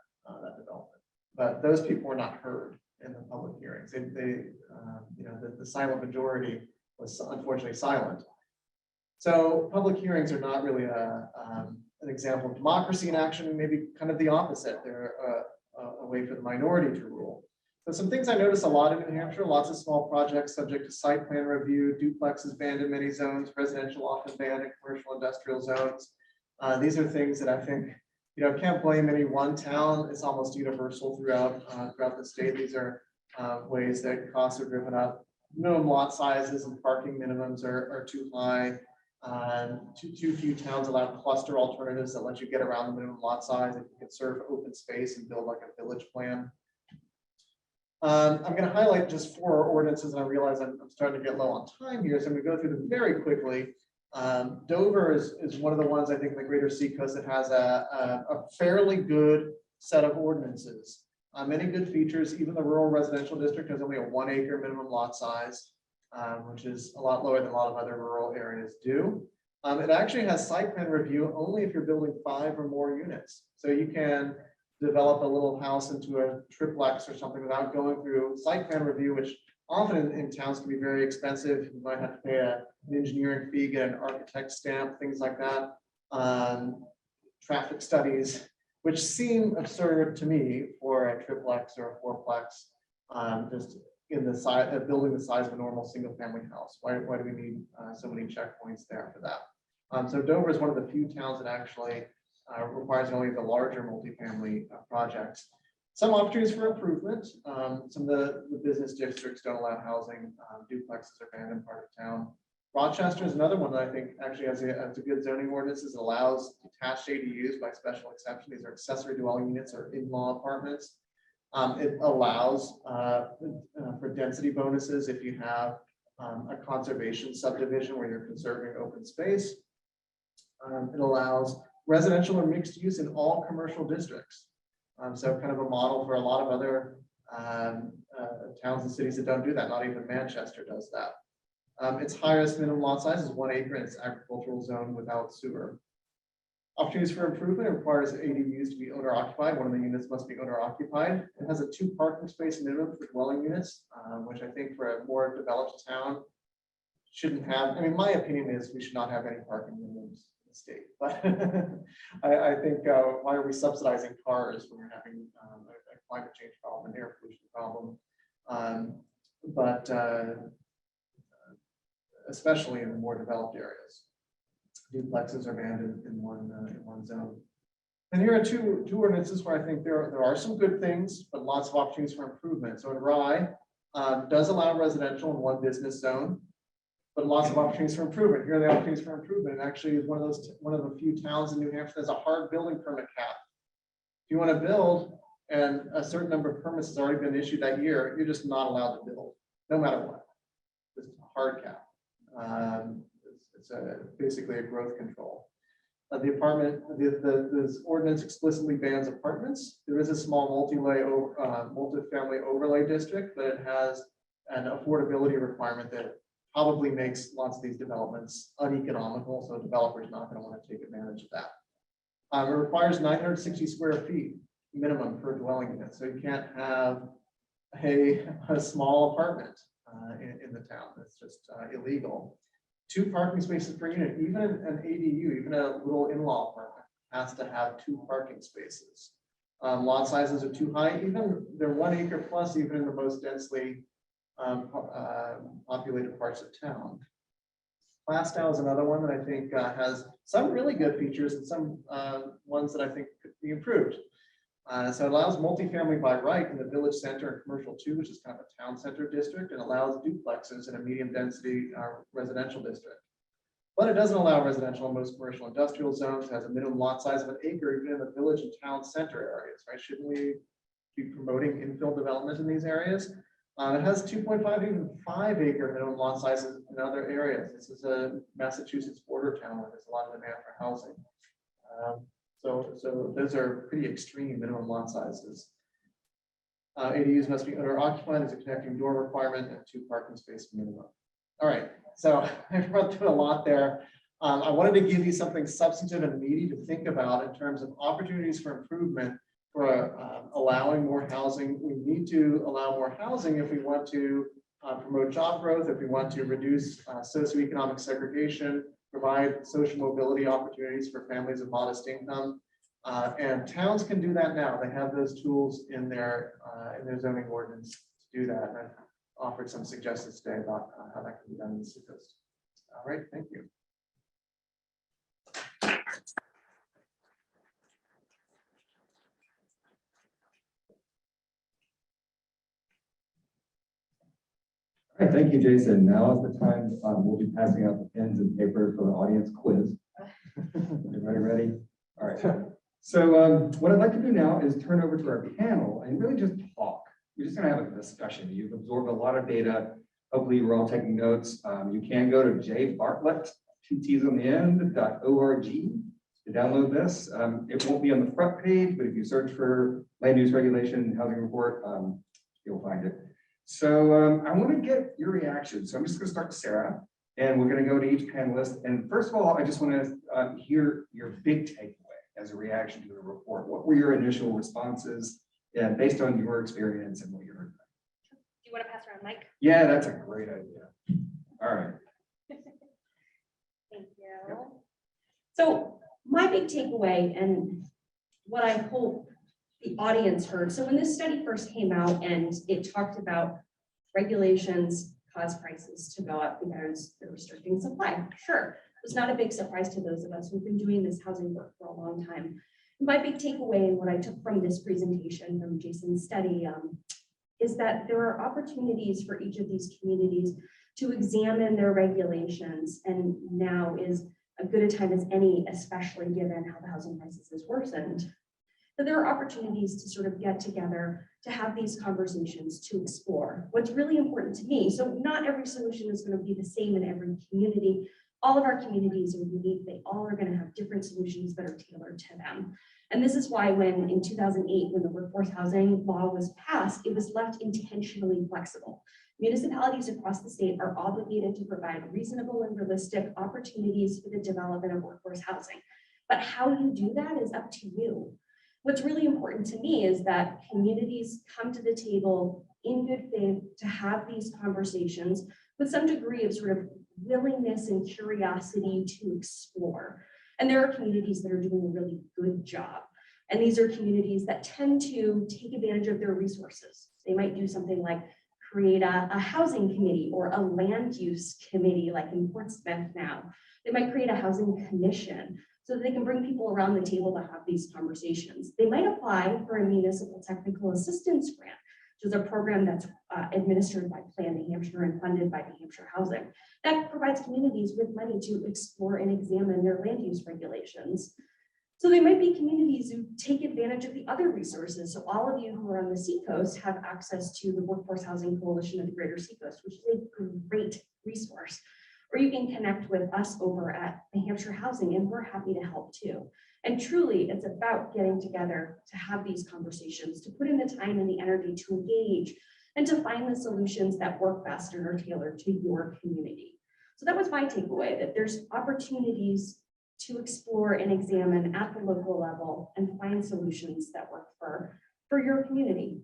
S1: development. But those people were not heard in the public hearings. The silent majority was unfortunately silent. So public hearings are not really an example of democracy in action, maybe kind of the opposite. They're a way for the minority to rule. So some things I notice a lot in New Hampshire, lots of small projects subject to site plan review, duplexes banned in many zones, residential often banned in commercial industrial zones. These are things that I think, can't blame any one town. It's almost universal throughout the state. These are ways that costs are driven up. Minimum lot sizes and parking minimums are too high. Too few towns allow cluster alternatives that let you get around the minimum lot size if you can serve open space and build like a village plan. I'm going to highlight just 4 ordinances, and I realize I'm starting to get low on time here, so I'm going to go through them very quickly. Dover is one of the ones I think in the Greater Seacoast that has a fairly good set of ordinances. Many good features. Even the rural residential district has only a 1 acre minimum lot size, which is a lot lower than a lot of other rural areas do. It actually has site plan review only if you're building 5 or more units. So you can develop a little house into a triplex or something without going through site plan review, which often in towns can be very expensive. You might have to pay an engineering fee, get an architect stamp, things like that. Traffic studies, which seem absurd to me for a triplex or a 4plex, just in the size of building the size of a normal single family house. Why do we need so many checkpoints there for that? So Dover is one of the few towns that actually requires only the larger multifamily projects. Some opportunities for improvement. Some of the business districts don't allow housing. Duplexes are banned in part of town. Rochester is another one that I think actually has a good zoning ordinances. It allows detached ADUs by special exception. These are accessory dwelling units or in-law apartments. It allows for density bonuses if you have a conservation subdivision where you're conserving open space. It allows residential or mixed use in all commercial districts. So kind of a model for a lot of other towns and cities that don't do that. Not even Manchester does that. Its highest minimum lot size is 1 acre and it's agricultural zone without sewer. Opportunities for improvement requires ADUs to be owner occupied. One of the units must be owner occupied. It has a 2 parking space minimum for dwelling units, which I think for a more developed town shouldn't have. I mean, my opinion is we should not have any parking minimums in the state. But I think why are we subsidizing cars when we're having a climate change problem, an air pollution problem? Especially in the more developed areas. Duplexes are banned in one zone. And here are two ordinances where I think there are some good things, but lots of opportunities for improvement. So in Rye, does allow residential in 1 business zone, but lots of opportunities for improvement. Here are the opportunities for improvement. And actually is one of the few towns in New Hampshire that has a hard building permit cap. If you want to build and a certain number of permits has already been issued that year, you're just not allowed to build, no matter what. It's a hard cap. It's basically a growth control. This ordinance explicitly bans apartments. There is a small multifamily overlay district, but it has an affordability requirement that probably makes lots of these developments uneconomical. So a developer is not going to want to take advantage of that. It requires 960 square feet minimum per dwelling unit. So you can't have a small apartment in the town. That's just illegal. 2 parking spaces per unit. Even an ADU, even a little in-law apartment has to have 2 parking spaces. Lot sizes are too high. Even they're 1 acre plus, even in the most densely populated parts of town. Class style is another one that I think has some really good features and some ones that I think could be improved. So it allows multifamily by right in the village center and commercial 2, which is kind of a town center district, and allows duplexes in a medium density residential district. But it doesn't allow residential in most commercial industrial zones. It has a minimum lot size of 1 acre, even in the village and town center areas, right? Shouldn't we be promoting infill development in these areas? It has 2.5, even 5 acre minimum lot sizes in other areas. This is a Massachusetts border town where there's a lot of demand for housing. So those are pretty extreme minimum lot sizes. ADUs must be owner occupied. There's a connecting door requirement and 2 parking space minimum. All right, so I've run through a lot there. I wanted to give you something substantive and meaty to think about in terms of opportunities for improvement for allowing more housing. We need to allow more housing if we want to promote job growth, if we want to reduce socioeconomic segregation, provide social mobility opportunities for families of modest income. And towns can do that now. They have those tools in their zoning ordinance to do that. And I've offered some suggestions today about how that can be done in the Seacoast. All right, thank you.
S5: All right, thank you, Jason. Now is the time we'll be passing out the pens and papers for the audience quiz. Everybody ready? All right. So what I'd like to do now is turn over to our panel and really just talk. We're just going to have a discussion. You've absorbed a lot of data. Hopefully, we're all taking notes. You can go to jbartlett, 2 T's on the end, .org to download this. It won't be on the front page, but if you search for land use regulation and housing report, you'll find it. So I want to get your reaction. So I'm just going to start with Sarah, and we're going to go to each panelist. And first of all, I just want to hear your big takeaway as a reaction to the report. What were your initial responses based on your experience and what you heard?
S6: Do you want to pass around, Mike?
S5: Yeah, that's a great idea. All right.
S6: Thank you. So my big takeaway and what I hope the audience heard. So when this study first came out and it talked about regulations cause prices to go up because they're restricting supply. Sure, it was not a big surprise to those of us who've been doing this housing work for a long time. My big takeaway and what I took from this presentation from Jason's study is that there are opportunities for each of these communities to examine their regulations, and now is a good a time as any, especially given how the housing crisis has worsened. So there are opportunities to sort of get together, to have these conversations, to explore what's really important to me. So not every solution is going to be the same in every community. All of our communities are unique. They all are going to have different solutions that are tailored to them. And this is why when in 2008, when the workforce housing law was passed, it was left intentionally flexible. Municipalities across the state are obligated to provide reasonable and realistic opportunities for the development of workforce housing. But how you do that is up to you. What's really important to me is that communities come to the table in good faith to have these conversations with some degree of sort of willingness and curiosity to explore. And there are communities that are doing a really good job. And these are communities that tend to take advantage of their resources. They might do something like create a housing committee or a land use committee, like in Portsmouth now. They might create a housing commission so that they can bring people around the table to have these conversations. They might apply for a municipal technical assistance grant, which is a program that's administered by Plan New Hampshire and funded by New Hampshire Housing. That provides communities with money to explore and examine their land use regulations. So there might be communities who take advantage of the other resources. So all of you who are on the Seacoast have access to the Workforce Housing Coalition of the Greater Seacoast, which is a great resource. Or you can connect with us over at the Hampshire Housing, and we're happy to help too. And truly, it's about getting together to have these conversations, to put in the time and the energy to engage, and to find the solutions that work best and are tailored to your community. So that was my takeaway, that there's opportunities to explore and examine at the local level and find solutions that work for your community.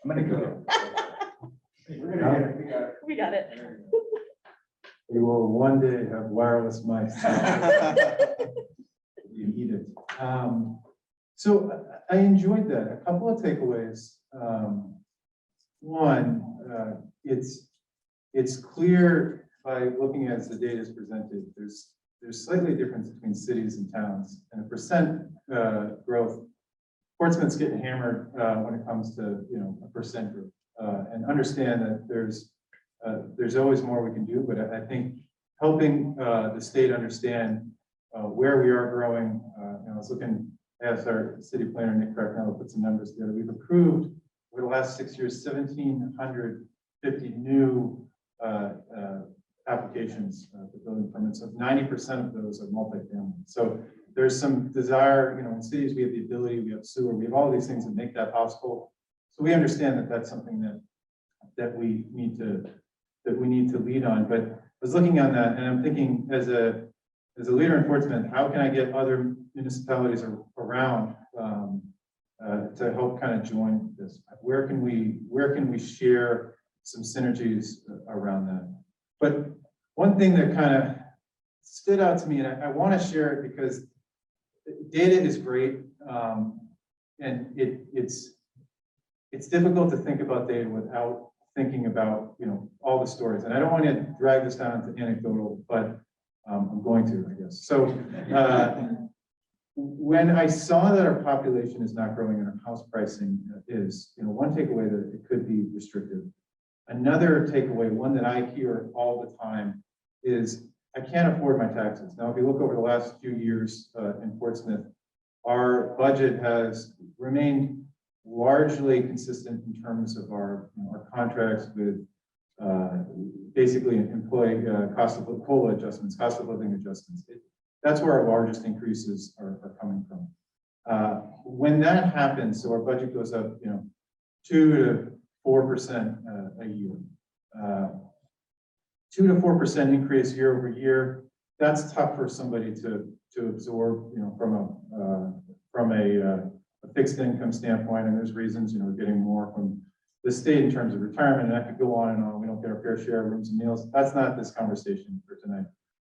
S5: I'm gonna go.
S6: We got it.
S2: We will one day have wireless mice. You need it. So I enjoyed that. A couple of takeaways. One, it's clear by looking as the data is presented, there's slightly difference between cities and towns, and the percent growth. Portsmouth's getting hammered when it comes to a percent growth, and understand that there's always more we can do. But I think helping the state understand where we are growing. I was looking as our city planner Nick Cracknell put some numbers together. We've approved over the last 6 years 1,750 new applications for building permits. Of 90% of those are multifamily. So there's some desire, in cities we have the ability, we have sewer, we have all these things that make that possible. So we understand that that's something that we need to lead on. But I was looking on that, and I'm thinking as a leader in Portsmouth, how can I get other municipalities around to help kind of join this? Where can we share some synergies around that? But one thing that kind of stood out to me, and I want to share it because data is great, and it's difficult to think about data without thinking about all the stories. And I don't want to drag this down to anecdotal, but I'm going to, I guess. So when I saw that our population is not growing and our house pricing is, one takeaway that it could be restrictive. Another takeaway, one that I hear all the time, is I can't afford my taxes. Now, if you look over the last few years in Portsmouth, our budget has remained largely consistent in terms of our contracts with basically employee cost of COLA adjustments, cost of living adjustments. That's where our largest increases are coming from. When that happens, so our budget goes up, 2 to 4% a year. 2 to 4% increase year over year. That's tough for somebody to absorb, from a fixed income standpoint. And there's reasons, we're getting more from the state in terms of retirement, and I could go on and on. We don't get our fair share of rooms and meals. That's not this conversation for tonight.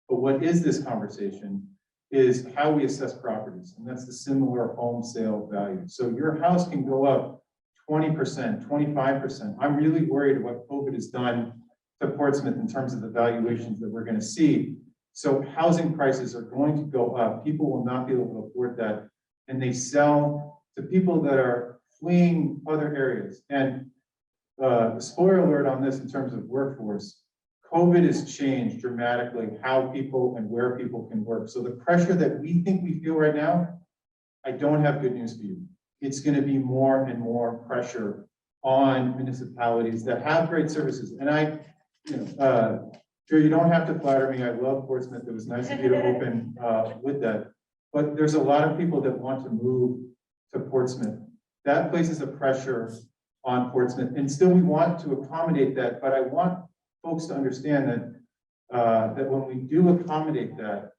S2: But what is this conversation is how we assess properties, and that's the similar home sale value. So your house can go up 20%, 25%. I'm really worried what COVID has done to Portsmouth in terms of the valuations that we're going to see. So housing prices are going to go up. People will not be able to afford that, and they sell to people that are fleeing other areas. And spoiler alert on this in terms of workforce, COVID has changed dramatically how people and where people can work. So the pressure that we think we feel right now, I don't have good news for you. It's going to be more and more pressure on municipalities that have great services. And Sure, you don't have to flatter me. I love Portsmouth. It was nice of you to open with that. But there's a lot of people that want to move to Portsmouth. That places a pressure on Portsmouth, and still we want to accommodate that. But I want folks to understand that that when we do accommodate that,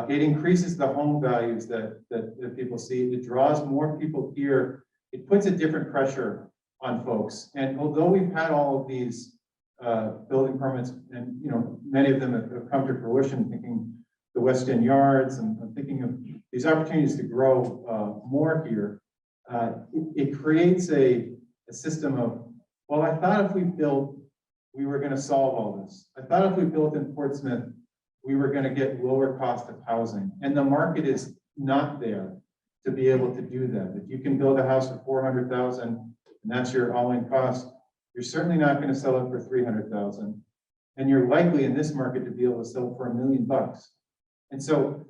S2: it increases the home values that people see. It draws more people here. It puts a different pressure on folks. And although we've had all of these building permits, and many of them have come to fruition, thinking the West End Yards, and I'm thinking of these opportunities to grow more here, it creates a system of, well, I thought if we built, we were going to solve all this. I thought if we built in Portsmouth, we were going to get lower cost of housing, and the market is not there to be able to do that. If you can build a house for 400,000, and that's your all-in cost, you're certainly not going to sell it for 300,000, and you're likely in this market to be able to sell it for $1 million. And so,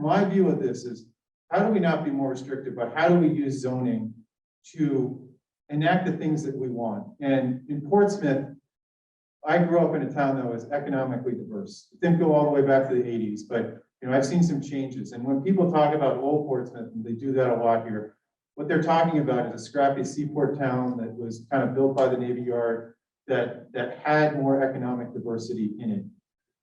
S2: my view of this is, how do we not be more restrictive, but how do we use zoning to enact the things that we want? And in Portsmouth, I grew up in a town that was economically diverse. It didn't go all the way back to the 80s, but I've seen some changes. And when people talk about old Portsmouth, and they do that a lot here, what they're talking about is a scrappy seaport town that was kind of built by the Navy Yard that had more economic diversity in it.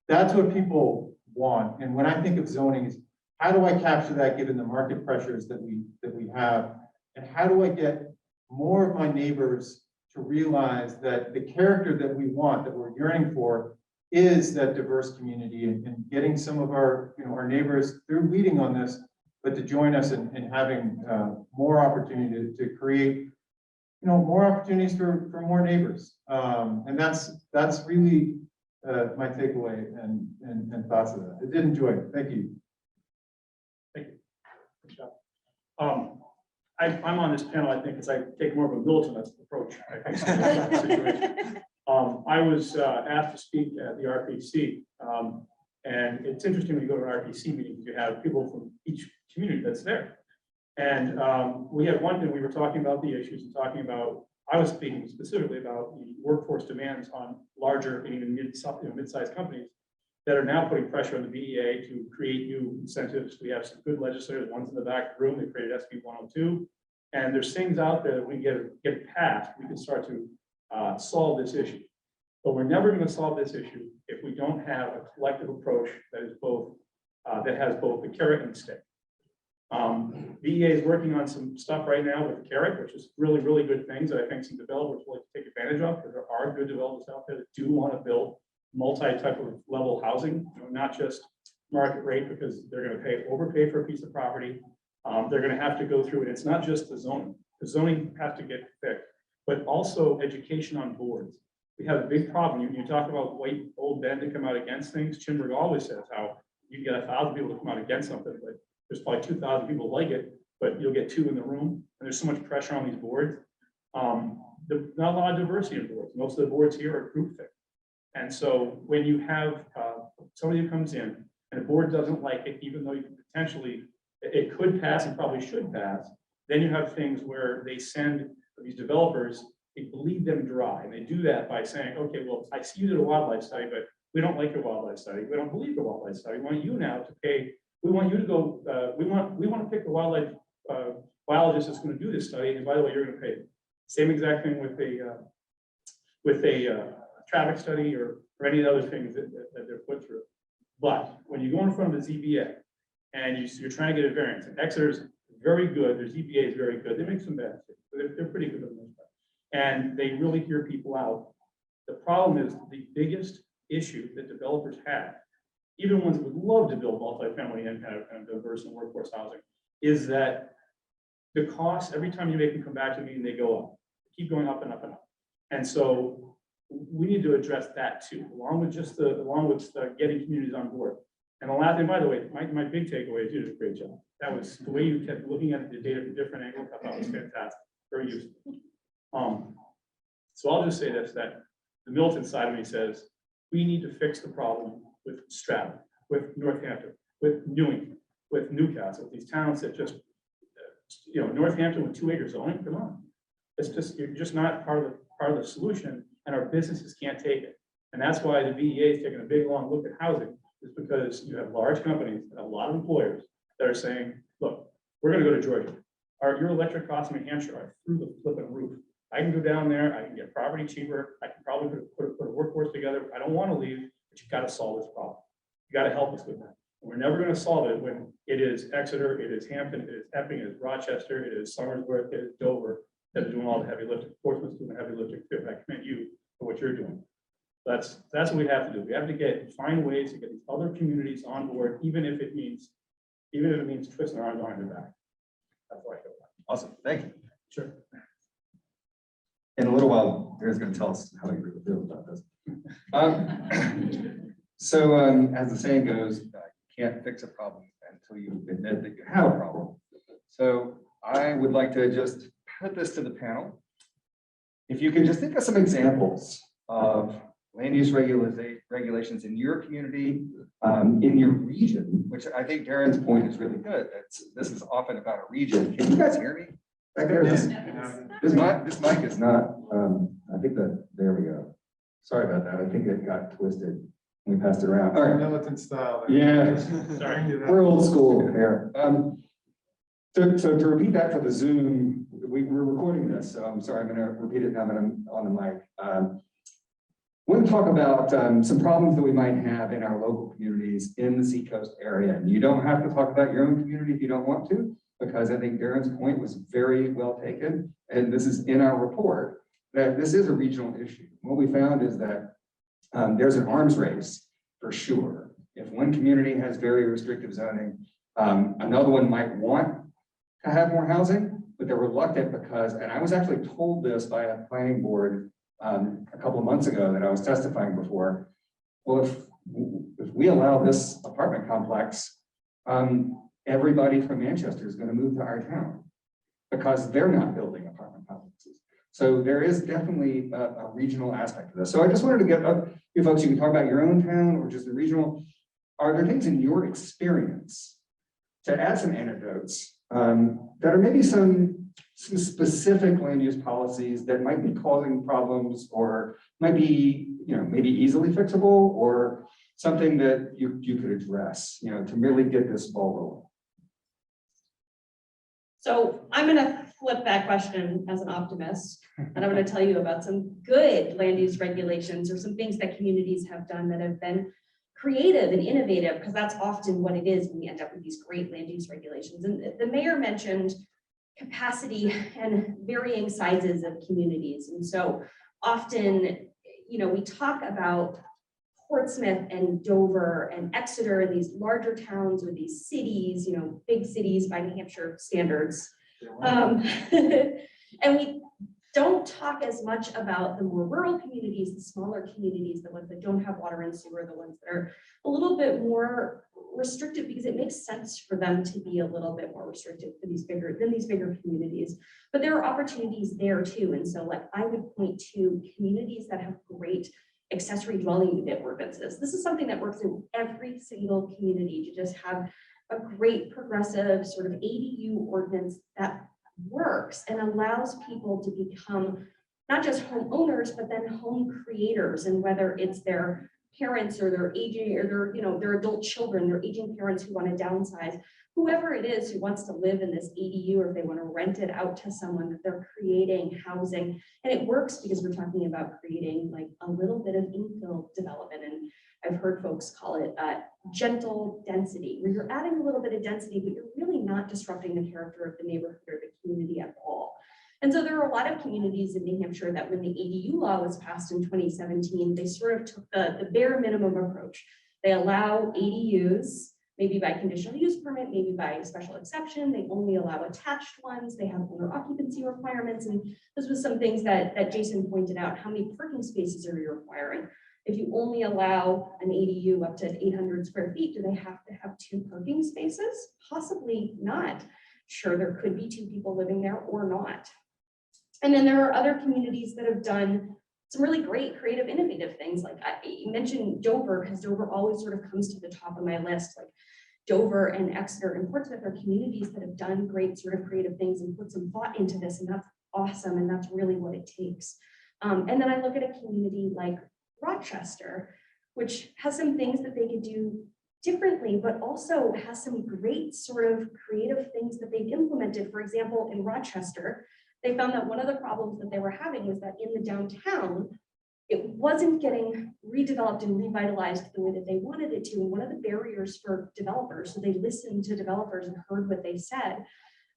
S2: That's what people want. And when I think of zoning, is how do I capture that given the market pressures that we have? And how do I get more of my neighbors to realize that the character that we want, that we're yearning for, is that diverse community, and getting some of our, our neighbors through leading on this, but to join us in having more opportunity to create, more opportunities for more neighbors. And that's really my takeaway and thoughts of that. I did enjoy it. Thank you.
S7: Thank you. Good job. I'm on this panel, I think, because I take more of a militant approach. I think, to this situation. I was asked to speak at the RPC, and it's interesting when you go to an RPC meeting, you have people from each community that's there. And we had one, and we were talking about the issues and talking about, I was speaking specifically about the workforce demands on larger and even mid-sized companies that are now putting pressure on the BEA to create new incentives. We have some good legislators, ones in the back of the room, they created SB 102. And there's things out there that we get passed, we can start to solve this issue. But we're never going to solve this issue if we don't have a collective approach that is both, that has both the carrot and the stick. BEA is working on some stuff right now with the carrot, which is really, really good things that I think some developers will take advantage of, because there are good developers out there that do want to build multi-type of level housing, not just market rate, because they're going to overpay for a piece of property. They're going to have to go through it. It's not just the zoning. The zoning has to get fixed, but also education on boards. We have a big problem. You talk about white old men to come out against things. Chinberg always says how you get 1,000 people to come out against something, but there's probably 2,000 people like it, but you'll get 2 in the room, and there's so much pressure on these boards. There's not a lot of diversity in boards. Most of the boards here are groupthink. And so when you have somebody who comes in and the board doesn't like it, even though you could potentially, it could pass and probably should pass, then you have things where they send these developers, they bleed them dry. And they do that by saying, okay, well, I see you did a wildlife study, but we don't like your wildlife study. We don't believe the wildlife study. We want you now to pay. We want you to go, we want to pick the wildlife biologist that's going to do this study. And by the way, you're going to pay. Same exact thing with a traffic study or any of the other things that they're put through. But when you go in front of the ZBA and you're trying to get a variance, and Exeter's very good, their ZBA is very good. They make some bad things, but they're pretty good for the most part. And they really hear people out. The problem is the biggest issue that developers have, even ones that would love to build multifamily and kind of diverse and workforce housing, is that the costs, every time you make them come back to me, and they go up, keep going up and up and up. And so we need to address that too, along with getting communities on board. And the last thing, by the way, my big takeaway is you did a great job. That was the way you kept looking at the data from different angles. I thought was fantastic, very useful. So I'll just say this, that the militant side of me says, we need to fix the problem with Stratton, with Northampton, with Newington, with Newcastle, these towns that just, Northampton with 2 acre zoning, come on. It's just, you're just not part of the solution, and our businesses can't take it. And that's why the VEA is taking a big, long look at housing, is because you have large companies, and a lot of employers that are saying, look, we're gonna go to Georgia. Your electric costs in New Hampshire are through the flipping roof. I can go down there, I can get property cheaper, I can probably put a workforce together. I don't wanna leave, but you've gotta solve this problem. You gotta help us with that. We're never gonna solve it when it is Exeter, it is Hampton, it is Epping, it is Rochester, it is Somersworth, it is Dover that are doing all the heavy lifting. Portsmouth's doing the heavy lifting too. I commend you for what you're doing. That's what we have to do. We have to find ways to get these other communities on board, even if it means twisting our arms behind their back. That's why I feel that.
S5: Awesome, thank you.
S7: Sure.
S5: In a little while, Darren's going to tell us how he really feels about this. As the saying goes, you can't fix a problem until you admit that you have a problem. So I would like to just put this to the panel. If you can just think of some examples of land use regulations in your community, in your region, which I think Darren's point is really good. This is often about a region. Can you guys hear me back there? This mic is not, I think there we go. Sorry about that. I think it got twisted when we passed it around. All right.
S2: Militant style.
S5: Yeah.
S2: Sorry.
S5: We're old school here. So to repeat that for the Zoom, we're recording this, so I'm sorry, I'm going to repeat it now that I'm on the mic. I want to talk about some problems that we might have in our local communities in the Seacoast area. And you don't have to talk about your own community if you don't want to, because I think Darren's point was very well taken. And this is in our report, that this is a regional issue. What we found is that there's an arms race for sure. If one community has very restrictive zoning, another one might want to have more housing, but they're reluctant because, and I was actually told this by a planning board a couple of months ago that I was testifying before. Well, if we allow this apartment complex, everybody from Manchester is going to move to our town because they're not building apartment complexes. So there is definitely a regional aspect to this. So I just wanted to get you folks, you can talk about your own town or just the regional. Are there things in your experience to add some anecdotes that are maybe some specific land use policies that might be causing problems or might be, maybe easily fixable or something that you could address, to really get this ball rolling?
S6: So I'm going to flip that question as an optimist, and I'm going to tell you about some good land use regulations or some things that communities have done that have been creative and innovative, because that's often what it is when we end up with these great land use regulations. And the mayor mentioned capacity and varying sizes of communities. And so often, we talk about Portsmouth and Dover and Exeter and these larger towns or these cities, big cities by New Hampshire standards. And we don't talk as much about the more rural communities, the smaller communities, the ones that don't have water and sewer, the ones that are a little bit more restrictive, because it makes sense for them to be a little bit more restrictive for these bigger communities. But there are opportunities there too. And so I would point to communities that have great accessory dwelling unit ordinances. This is something that works in every single community, to just have a great progressive sort of ADU ordinance that works and allows people to become not just homeowners, but then home creators. And whether it's their parents or their aging or their adult children, their aging parents who want to downsize, whoever it is who wants to live in this ADU, or if they want to rent it out to someone, that they're creating housing. And it works because we're talking about creating a little bit of infill development. And I've heard folks call it gentle density, where you're adding a little bit of density, but you're really not disrupting the character of the neighborhood or the community at all. And so there are a lot of communities in New Hampshire that when the ADU law was passed in 2017, they sort of took the bare minimum approach. They allow ADUs, maybe by conditional use permit, maybe by special exception. They only allow attached ones. They have owner occupancy requirements. And this was some things that Jason pointed out. How many parking spaces are you requiring? If you only allow an ADU up to 800 square feet, do they have to have 2 parking spaces? Possibly not. Sure, there could be 2 people living there or not. And then there are other communities that have done some really great, creative, innovative things. Like I mentioned Dover, because Dover always sort of comes to the top of my list. Like Dover and Exeter and Portsmouth are communities that have done great sort of creative things and put some thought into this, and that's awesome, and that's really what it takes. And then I look at a community like Rochester, which has some things that they could do differently, but also has some great sort of creative things that they've implemented. For example, in Rochester, they found that one of the problems that they were having was that in the downtown, it wasn't getting redeveloped and revitalized the way that they wanted it to. And one of the barriers for developers, so they listened to developers and heard what they said,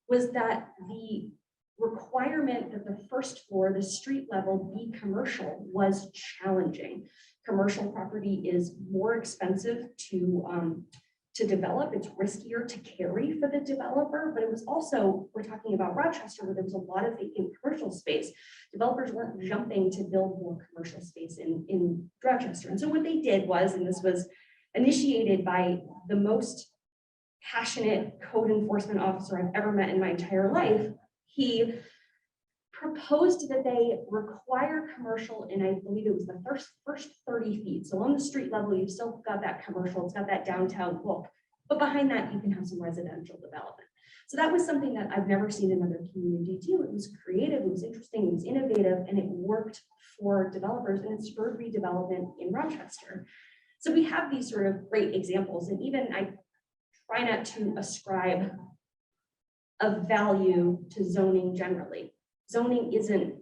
S6: was that the requirement that the first floor, the street level, be commercial was challenging. Commercial property is more expensive to develop. It's riskier to carry for the developer, but it was also, we're talking about Rochester, where there was a lot of vacant commercial space. Developers weren't jumping to build more commercial space in Rochester. And so what they did was, and this was initiated by the most passionate code enforcement officer I've ever met in my entire life, he proposed that they require commercial, and I believe it was the first 30 feet. So on the street level, you've still got that commercial, it's got that downtown look, but behind that, you can have some residential development. So that was something that I've never seen another community do. It was creative, it was interesting, it was innovative, and it worked for developers, and it spurred redevelopment in Rochester. So we have these sort of great examples, and even I try not to ascribe a value to zoning generally. Zoning isn't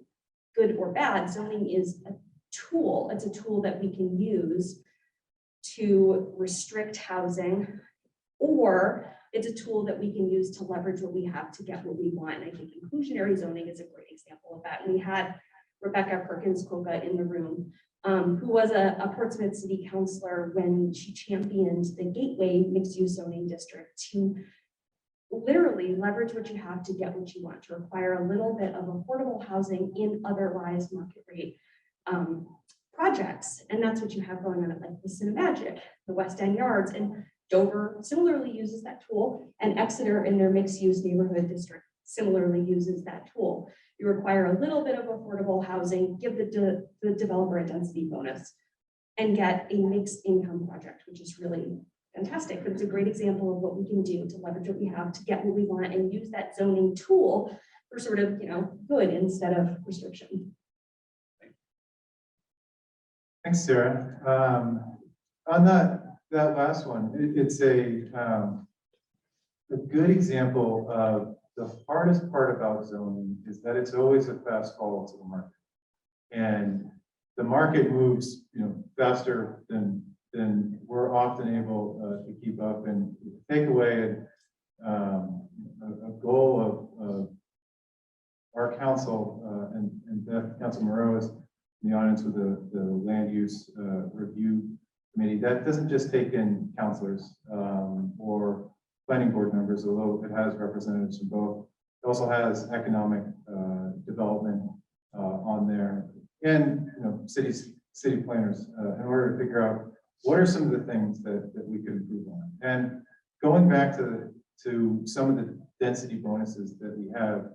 S6: good or bad. Zoning is a tool. It's a tool that we can use to restrict housing, or it's a tool that we can use to leverage what we have to get what we want. And I think inclusionary zoning is a great example of that. And we had Rebecca Perkins-Coca in the room, who was a Portsmouth city councilor when she championed the Gateway mixed-use zoning district to literally leverage what you have to get what you want, to require a little bit of affordable housing in otherwise market rate projects. And that's what you have going on at like the Cinemagic, the West End Yards, and Dover similarly uses that tool, and Exeter in their mixed-use neighborhood district similarly uses that tool. You require a little bit of affordable housing, give the developer a density bonus, and get a mixed income project, which is really fantastic. But it's a great example of what we can do to leverage what we have to get what we want and use that zoning tool for sort of, good instead of restriction.
S2: Thanks, Sarah. On that last one, it's a good example of the hardest part about zoning is that it's always a fast follow to the market. And the market moves, faster than we're often able to keep up, and take away a goal of our council and Beth, Council Moreau is in the audience with the land use review committee. That doesn't just take in councilors or planning board members, although it has representatives from both. It also has economic development on there, and city planners in order to figure out what are some of the things that we could improve on. And going back to some of the density bonuses that we have,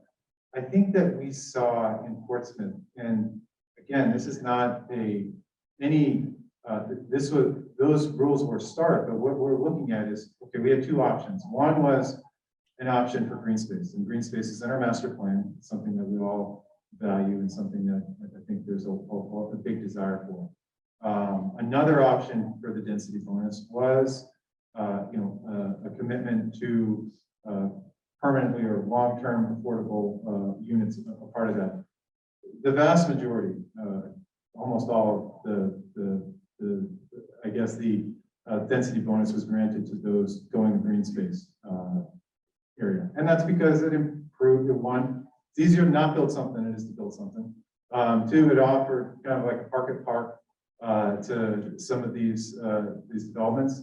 S2: I think that we saw in Portsmouth, and again, this is not those rules were started, but what we're looking at is, okay, we had two options. One was an option for green space, and green space is in our master plan. It's something that we all value and something that I think there's a big desire for. Another option for the density bonus was, a commitment to permanently or long-term affordable units, a part of that. The vast majority, almost all of the density bonus was granted to those going to green space area, and that's because it improved. One, it's easier to not build something than it is to build something. Two, it offered kind of like a park to some of these developments.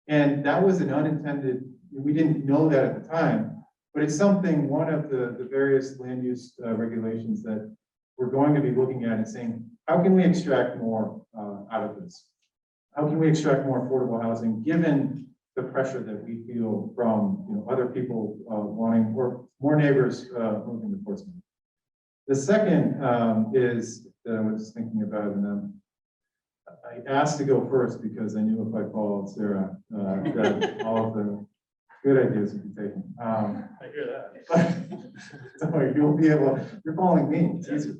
S2: And that was an unintended, we didn't know that at the time, but it's something, one of the various land use regulations that we're going to be looking at and saying, how can we extract more out of this? How can we extract more affordable housing given the pressure that we feel from other people wanting, or more neighbors moving to Portsmouth? The second is that I was thinking about, and I asked to go first because I knew if I followed Sarah, that all of the good ideas would be taken.
S7: I hear that.
S2: So you'll be able, you're following me, it's easier.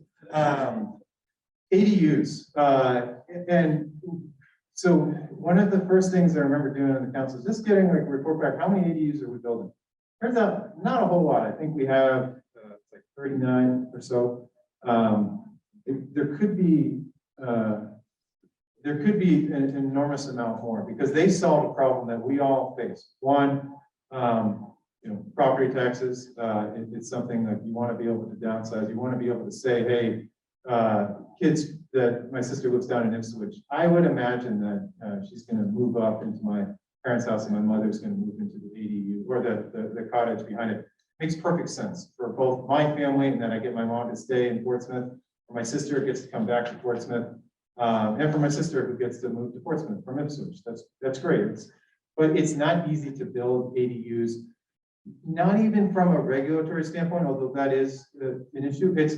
S2: ADUs, and so one of the first things I remember doing on the council is just getting like a report back, how many ADUs are we building? Turns out, not a whole lot. I think we have like 39 or so. There could be an enormous amount more because they solve a problem that we all face. One, property taxes. It's something that you want to be able to downsize. You want to be able to say, hey, kids that my sister lives down in Ipswich, I would imagine that she's going to move up into my parents' house and my mother's going to move into the ADU or the cottage behind it. Makes perfect sense for both my family, and then I get my mom to stay in Portsmouth, or my sister gets to come back to Portsmouth, and for my sister who gets to move to Portsmouth from Ipswich. That's great. But it's not easy to build ADUs, not even from a regulatory standpoint, although that is an issue. It's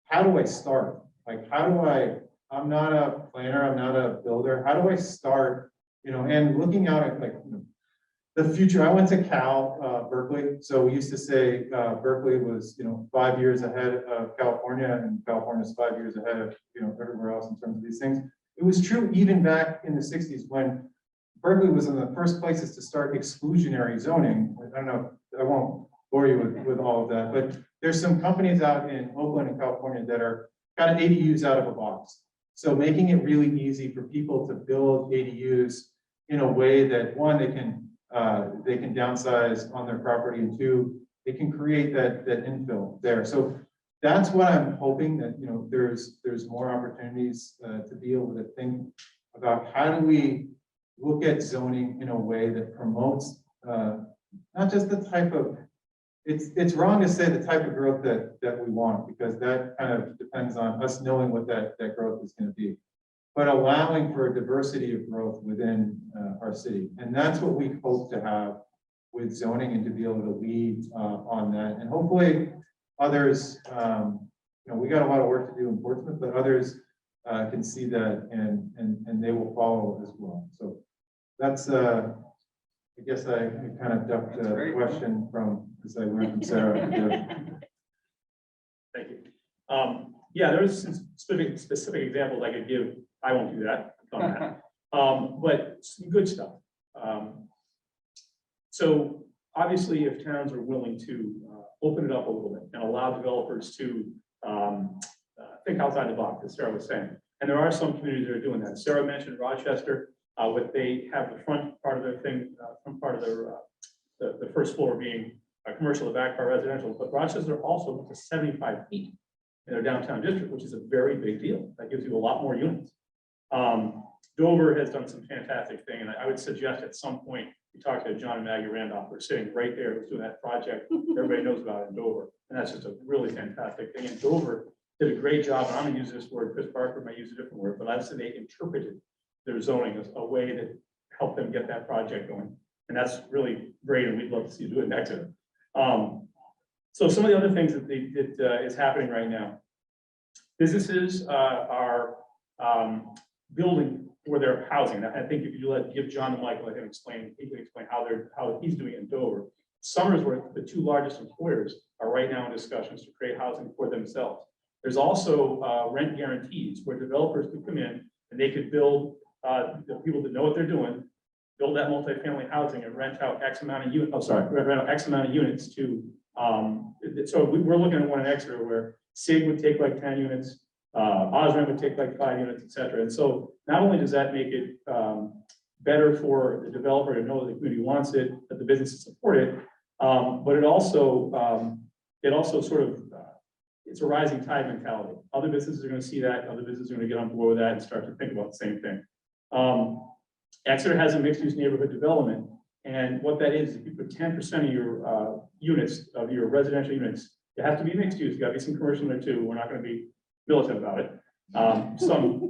S2: how do I start? Like, I'm not a planner, I'm not a builder. How do I start? And looking out at the future. I went to Berkeley. So we used to say Berkeley was, 5 years ahead of California, and California's 5 years ahead of, everywhere else in terms of these things. It was true even back in the 60s when Berkeley was one of the first places to start exclusionary zoning. I don't know, I won't bore you with all of that, but there's some companies out in Oakland and California that are kind of ADUs out of a box. So making it really easy for people to build ADUs in a way that one, they can downsize on their property, and two, they can create that infill there. So that's what I'm hoping that, there's more opportunities to be able to think about how do we look at zoning in a way that promotes not just the type of, it's wrong to say the type of growth that we want, because that kind of depends on us knowing what that growth is going to be, but allowing for a diversity of growth within our city. And that's what we hope to have with zoning, and to be able to lead on that. And hopefully others, we got a lot of work to do in Portsmouth, but others can see that and they will follow as well. So that's, I guess I kind of ducked the question from, as I learned from Sarah.
S7: Thank you. Yeah, there's some specific examples I could give. I won't do that. But some good stuff. So obviously, if towns are willing to open it up a little bit and allow developers to think outside the box, as Sarah was saying, and there are some communities that are doing that. Sarah mentioned Rochester, what they have the front part of their thing, front part of their the first floor being commercial, the back part residential. But Rochester also up to 75 feet in their downtown district, which is a very big deal. That gives you a lot more units. Dover has done some fantastic thing, and I would suggest at some point you talk to John and Maggie Randolph. We're sitting right there who's doing that project. Everybody knows about it in Dover, and that's just a really fantastic thing. And Dover did a great job. And I'm gonna use this word. Chris Parker might use a different word, but I'd say they interpreted their zoning as a way that helped them get that project going, and that's really great. And we'd love to see you do it in Exeter. So some of the other things that is happening right now, businesses are building for their housing. I think if you give John the mic, let him explain. He can explain how he's doing it in Dover. Somersworth, the two largest employers, are right now in discussions to create housing for themselves. There's also rent guarantees where developers could come in and they could build, the people that know what they're doing, build that multifamily housing and rent out X amount of units. Rent out X amount of units to. So we're looking at one in Exeter where SIG would take like 10 units. Osram would take like 5 units, et cetera. And so not only does that make it better for the developer to know that the community wants it, that the businesses support it, but it also sort of, it's a rising tide mentality. Other businesses are going to see that, other businesses are going to get on board with that and start to think about the same thing. Exeter has a mixed-use neighborhood development, and what that is, if you put 10% of your units, of your residential units, it has to be mixed use, got to be some commercial in there too. We're not going to be militant about it. Some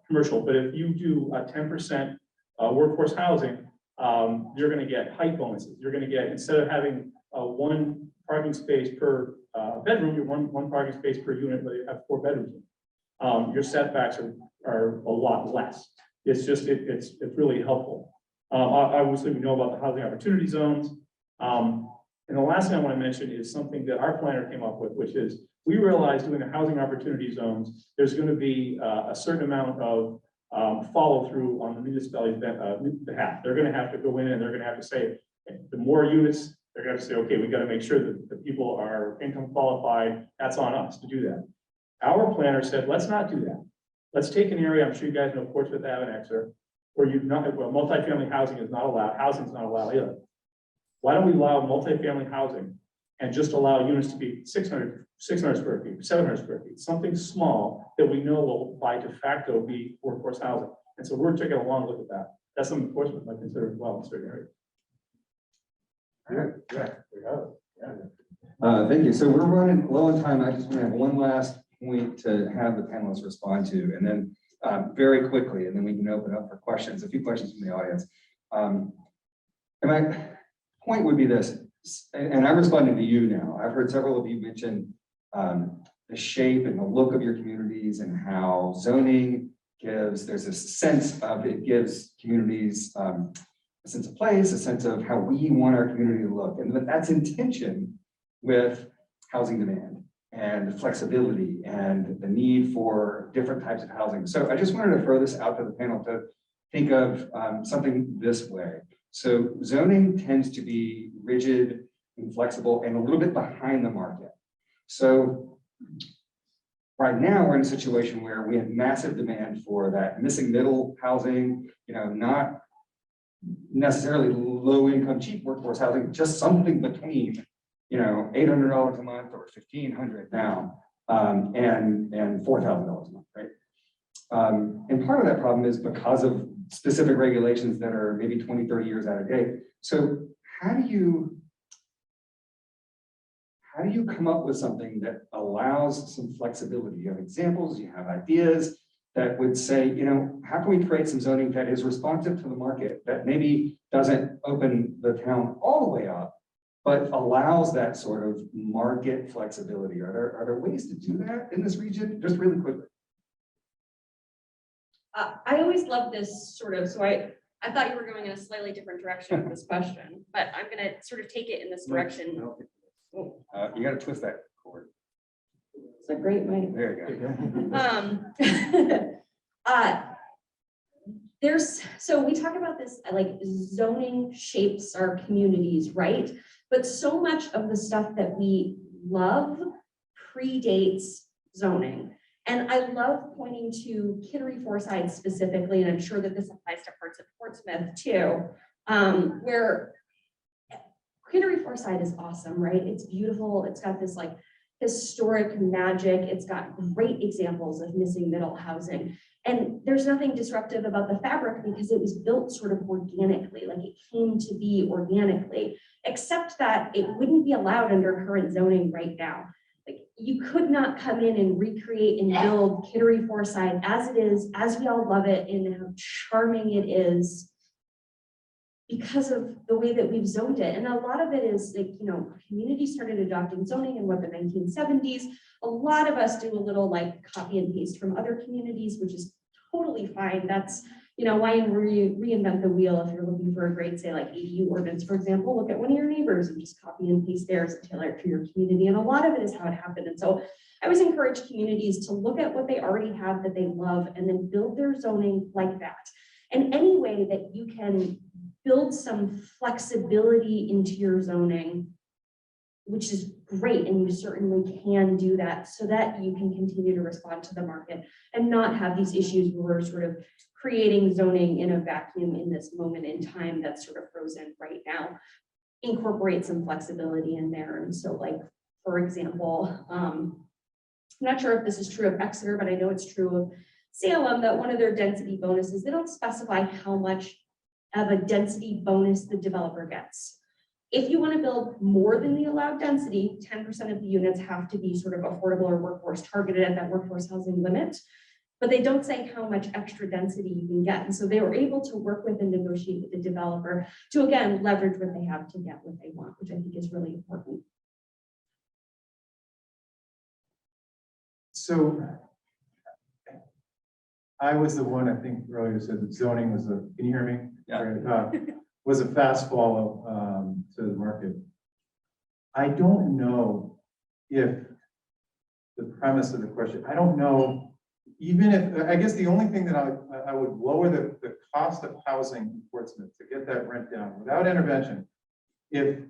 S7: commercial, but if you do a 10% workforce housing, you're going to get height bonuses. You're going to get, instead of having one parking space per bedroom, you're one parking space per unit, where you have 4 bedrooms. Your setbacks are a lot less. It's just, it's really helpful. Obviously, we know about the housing opportunity zones. And the last thing I want to mention is something that our planner came up with, which is we realized doing the housing opportunity zones, there's going to be a certain amount of follow through on the municipality's behalf. They're going to have to go in and they're going to have to say, the more units, they're going to say, okay, we got to make sure that the people are income qualified. That's on us to do that. Our planner said, let's not do that. Let's take an area, I'm sure you guys know Portsmouth Ave and Exeter, where multifamily housing is not allowed, housing is not allowed either. Why don't we allow multifamily housing and just allow units to be 600 square feet, 700 square feet, something small that we know will by de facto be workforce housing. And so we're taking a long look at that. That's something Portsmouth might consider as well in certain areas.
S5: Thank you. So we're running low on time. I just want to have one last point to have the panelists respond to, and then very quickly, and then we can open up for questions, a few questions from the audience. And my point would be this, and I'm responding to you now. I've heard several of you mention the shape and the look of your communities and how zoning there's a sense of, it gives communities a sense of place, a sense of how we want our community to look. And that's in tension with housing demand and flexibility and the need for different types of housing. So I just wanted to throw this out to the panel to think of something this way. So zoning tends to be rigid, inflexible, and a little bit behind the market. So right now we're in a situation where we have massive demand for that missing middle housing, not necessarily low income, cheap workforce housing, just something between, $800 a month or $1,500 now, and $4,000 a month, right? And part of that problem is because of specific regulations that are maybe 20, 30 years out of date. So how do you come up with something that allows some flexibility? You have examples, you have ideas that would say, how can we create some zoning that is responsive to the market, that maybe doesn't open the town all the way up, but allows that sort of market flexibility? Are there ways to do that in this region? Just really quickly.
S6: I always love this sort of, so I thought you were going in a slightly different direction with this question, but I'm going to sort of take it in this direction.
S5: You got to twist that cord.
S6: It's a great mic.
S5: There you go.
S6: So we talk about this, like zoning shapes our communities, right? But so much of the stuff that we love predates zoning. And I love pointing to Kittery Forsyth specifically, and I'm sure that this applies to parts of Portsmouth too, where Kittery Forsyth is awesome, right? It's beautiful. It's got this like historic magic. It's got great examples of missing middle housing. And there's nothing disruptive about the fabric because it was built sort of organically, like it came to be organically, except that it wouldn't be allowed under current zoning right now. Like you could not come in and recreate and build Kittery Forsyth as it is, as we all love it and how charming it is, because of the way that we've zoned it. And a lot of it is like, communities started adopting zoning in what, the 1970s. A lot of us do a little like copy and paste from other communities, which is totally fine. That's, why reinvent the wheel if you're looking for a great, say like ADU ordinance, for example, look at one of your neighbors and just copy and paste theirs and tailor it to your community. And a lot of it is how it happened. And so I always encourage communities to look at what they already have that they love and then build their zoning like that. And any way that you can build some flexibility into your zoning, which is great, and you certainly can do that so that you can continue to respond to the market and not have these issues where we're sort of creating zoning in a vacuum in this moment in time that's sort of frozen right now. Incorporate some flexibility in there. And so like, for example, I'm not sure if this is true of Exeter, but I know it's true of Salem, that one of their density bonuses, they don't specify how much of a density bonus the developer gets. If you want to build more than the allowed density, 10% of the units have to be sort of affordable or workforce targeted at that workforce housing limit, but they don't say how much extra density you can get. And so they were able to work with and negotiate with the developer to, again, leverage what they have to get what they want, which I think is really important.
S2: So I was the one, I think earlier who said that zoning was can you hear me?
S5: Yeah.
S2: Was a fast follow to the market. I don't know if the premise of the question, I don't know, even if, I guess the only thing that I would lower the cost of housing in Portsmouth to get that rent down without intervention, if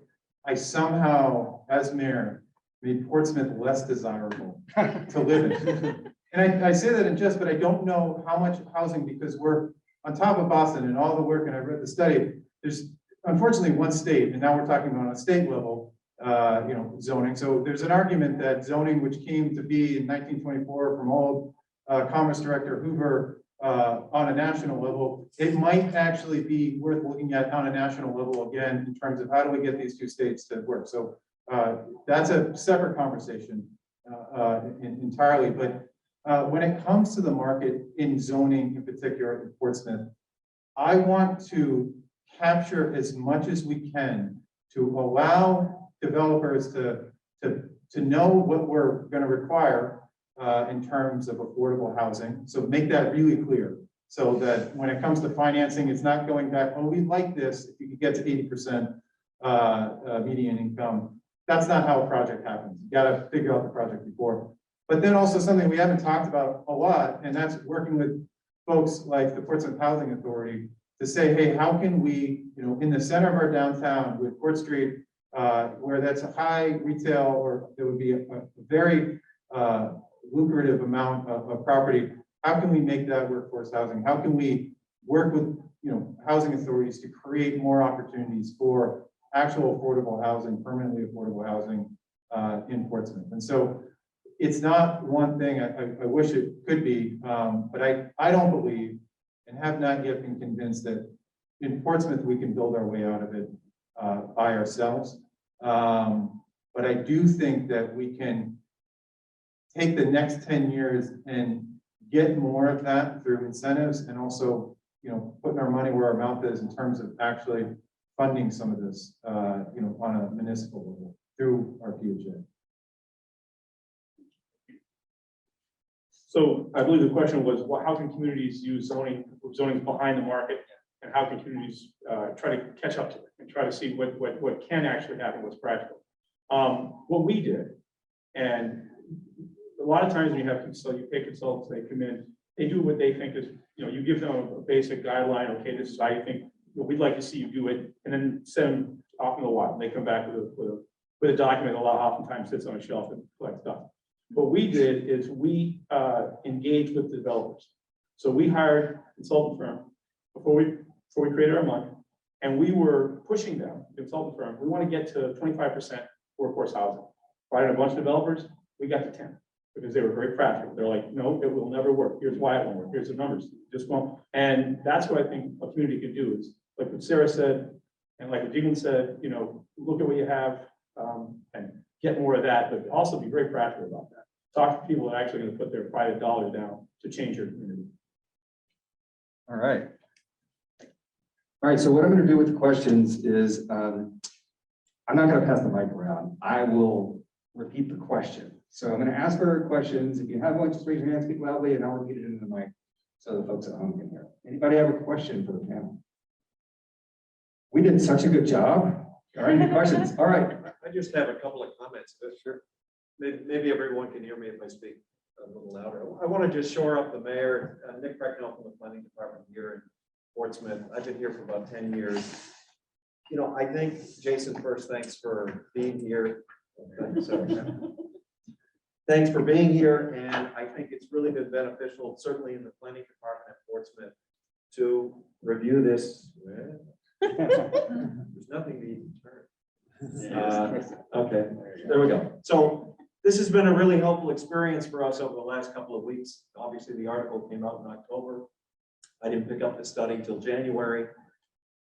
S2: I somehow, as mayor, made Portsmouth less desirable to live in. And I say that in jest, but I don't know how much housing, because we're on top of Boston and all the work, and I read the study, there's unfortunately one state, and now we're talking about on a state level, zoning. So there's an argument that zoning, which came to be in 1924 from old Commerce Director Hoover on a national level, it might actually be worth looking at on a national level again in terms of how do we get these two states to work. So that's a separate conversation entirely. But when it comes to the market in zoning in particular in Portsmouth, I want to capture as much as we can to allow developers to know what we're going to require in terms of affordable housing. So make that really clear so that when it comes to financing, it's not going back, oh, we like this, if you could get to 80% median income. That's not how a project happens. You got to figure out the project before. But then also something we haven't talked about a lot, and that's working with folks like the Portsmouth Housing Authority to say, hey, how can we, in the center of our downtown with Court Street, where that's a high retail, or there would be a very lucrative amount of property, how can we make that workforce housing? How can we work with housing authorities to create more opportunities for actual affordable housing, permanently affordable housing in Portsmouth? And so it's not one thing, I wish it could be, but I don't believe and have not yet been convinced that in Portsmouth we can build our way out of it by ourselves. But I do think that we can take the next 10 years and get more of that through incentives, and also, putting our money where our mouth is in terms of actually funding some of this, on a municipal level through our PHA.
S7: So I believe the question was, how can communities use zoning behind the market, and how can communities try to catch up to it and try to see what can actually happen, what's practical. What we did, and a lot of times when you have consultants, they come in, they do what they think is, you give them a basic guideline, okay, this is how you think, we'd like to see you do it, and then send them off in the wild. They come back with a document that oftentimes sits on a shelf and collects stuff. What we did is we engaged with developers. So we hired a consultant firm before we created our money, and we were pushing them, consultant firm, we want to get to 25% workforce housing. Brought in a bunch of developers, we got to 10 because they were very practical. They're like, no, it will never work. Here's why it won't work. Here's the numbers. It just won't. And that's what I think a community can do is, like what Sarah said, and like what Deaglan said, look at what you have and get more of that, but also be very practical about that. Talk to people that are actually going to put their private dollars down to change your community.
S5: All right. All right, so what I'm going to do with the questions is, I'm not going to pass the mic around. I will repeat the question. So I'm going to ask for questions. If you have one, just raise your hand, speak loudly, and I'll repeat it into the mic so the folks at home can hear. Anybody have a question for the panel? We did such a good job. All right, any questions? All right.
S4: I just have a couple of comments. Sure. Maybe everyone can hear me if I speak a little louder. I want to just shore up the mayor, Nick Brecknell from the planning department here in Portsmouth. I've been here for about 10 years. I think, Jason, first, thanks for being here. Thanks for being here, and I think it's really been beneficial, certainly in the planning department at Portsmouth, to review this. There's nothing to even turn. Okay, there we go. So this has been a really helpful experience for us over the last couple of weeks. Obviously, the article came out in October. I didn't pick up the study till January.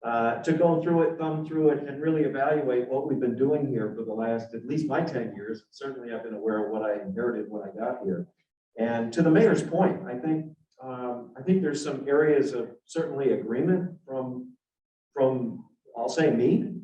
S4: To go through it, thumb through it, and really evaluate what we've been doing here for the last, at least my 10 years. Certainly, I've been aware of what I inherited when I got here. And to the mayor's point, I think there's some areas of certainly agreement from I'll say me,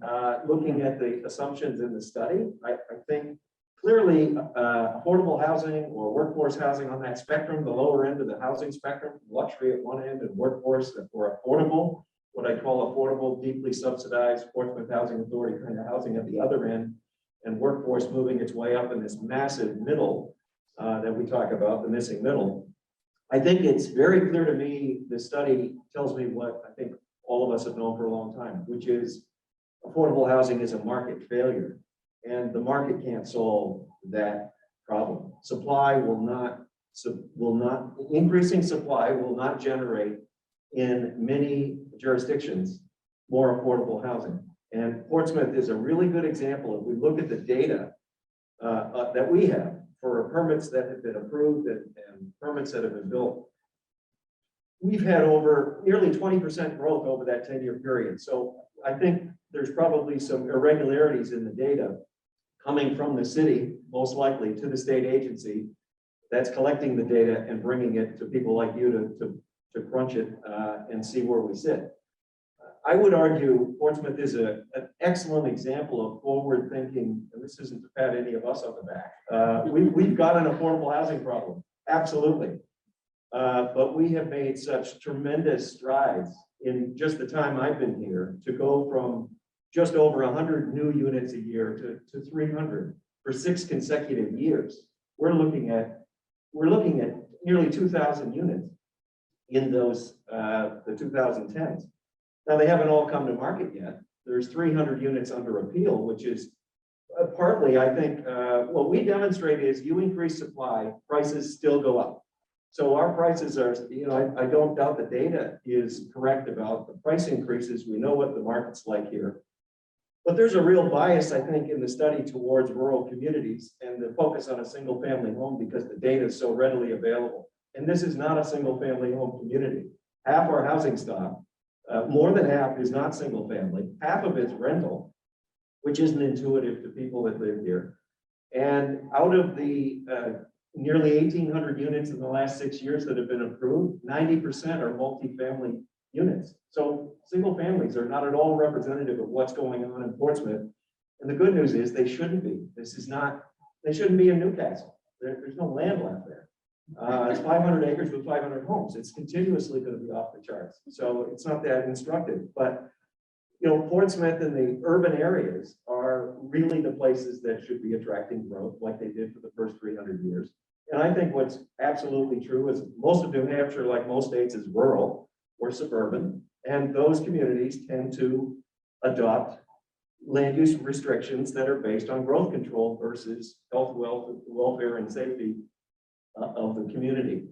S4: looking at the assumptions in the study. I think clearly affordable housing or workforce housing on that spectrum, the lower end of the housing spectrum, luxury at one end and workforce or affordable, what I call affordable, deeply subsidized, Portsmouth Housing Authority kind of housing at the other end. and workforce moving its way up in this massive middle that we talk about, the missing middle. I think it's very clear to me, the study tells me what I think all of us have known for a long time, which is affordable housing is a market failure, and the market can't solve that problem. Supply will not, increasing supply will not generate in many jurisdictions more affordable housing. And Portsmouth is a really good example. If we look at the data that we have for permits that have been approved and permits that have been built, we've had over nearly 20% growth over that 10-year period. So I think there's probably some irregularities in the data coming from the city, most likely to the state agency that's collecting the data and bringing it to people like you to crunch it and see where we sit. I would argue Portsmouth is an excellent example of forward thinking, and this isn't to pat any of us on the back. We've got an affordable housing problem, absolutely. But we have made such tremendous strides in just the time I've been here to go from just over 100 new units a year to 300 for 6 consecutive years. We're looking at nearly 2,000 units in those the 2010s. Now, they haven't all come to market yet. There's 300 units under appeal, which is partly, I think, what we demonstrate is you increase supply, prices still go up. So our prices are, I don't doubt the data is correct about the price increases. We know what the market's like here. But there's a real bias, I think, in the study towards rural communities and the focus on a single family home because the data is so readily available. And this is not a single family home community. Half our housing stock, more than half is not single family, half of it's rental, which isn't intuitive to people that live here. And out of the nearly 1,800 units in the last 6 years that have been approved, 90% are multifamily units. So single families are not at all representative of what's going on in Portsmouth. And the good news is they shouldn't be. They shouldn't be in Newcastle. There's no land left there. It's 500 acres with 500 homes. It's continuously going to be off the charts. So it's not that instructive, but Portsmouth and the urban areas are really the places that should be attracting growth like they did for the first 300 years. And I think what's absolutely true is most of New Hampshire, like most states, is rural or suburban. And those communities tend to adopt land use restrictions that are based on growth control versus health, welfare, and safety of the community.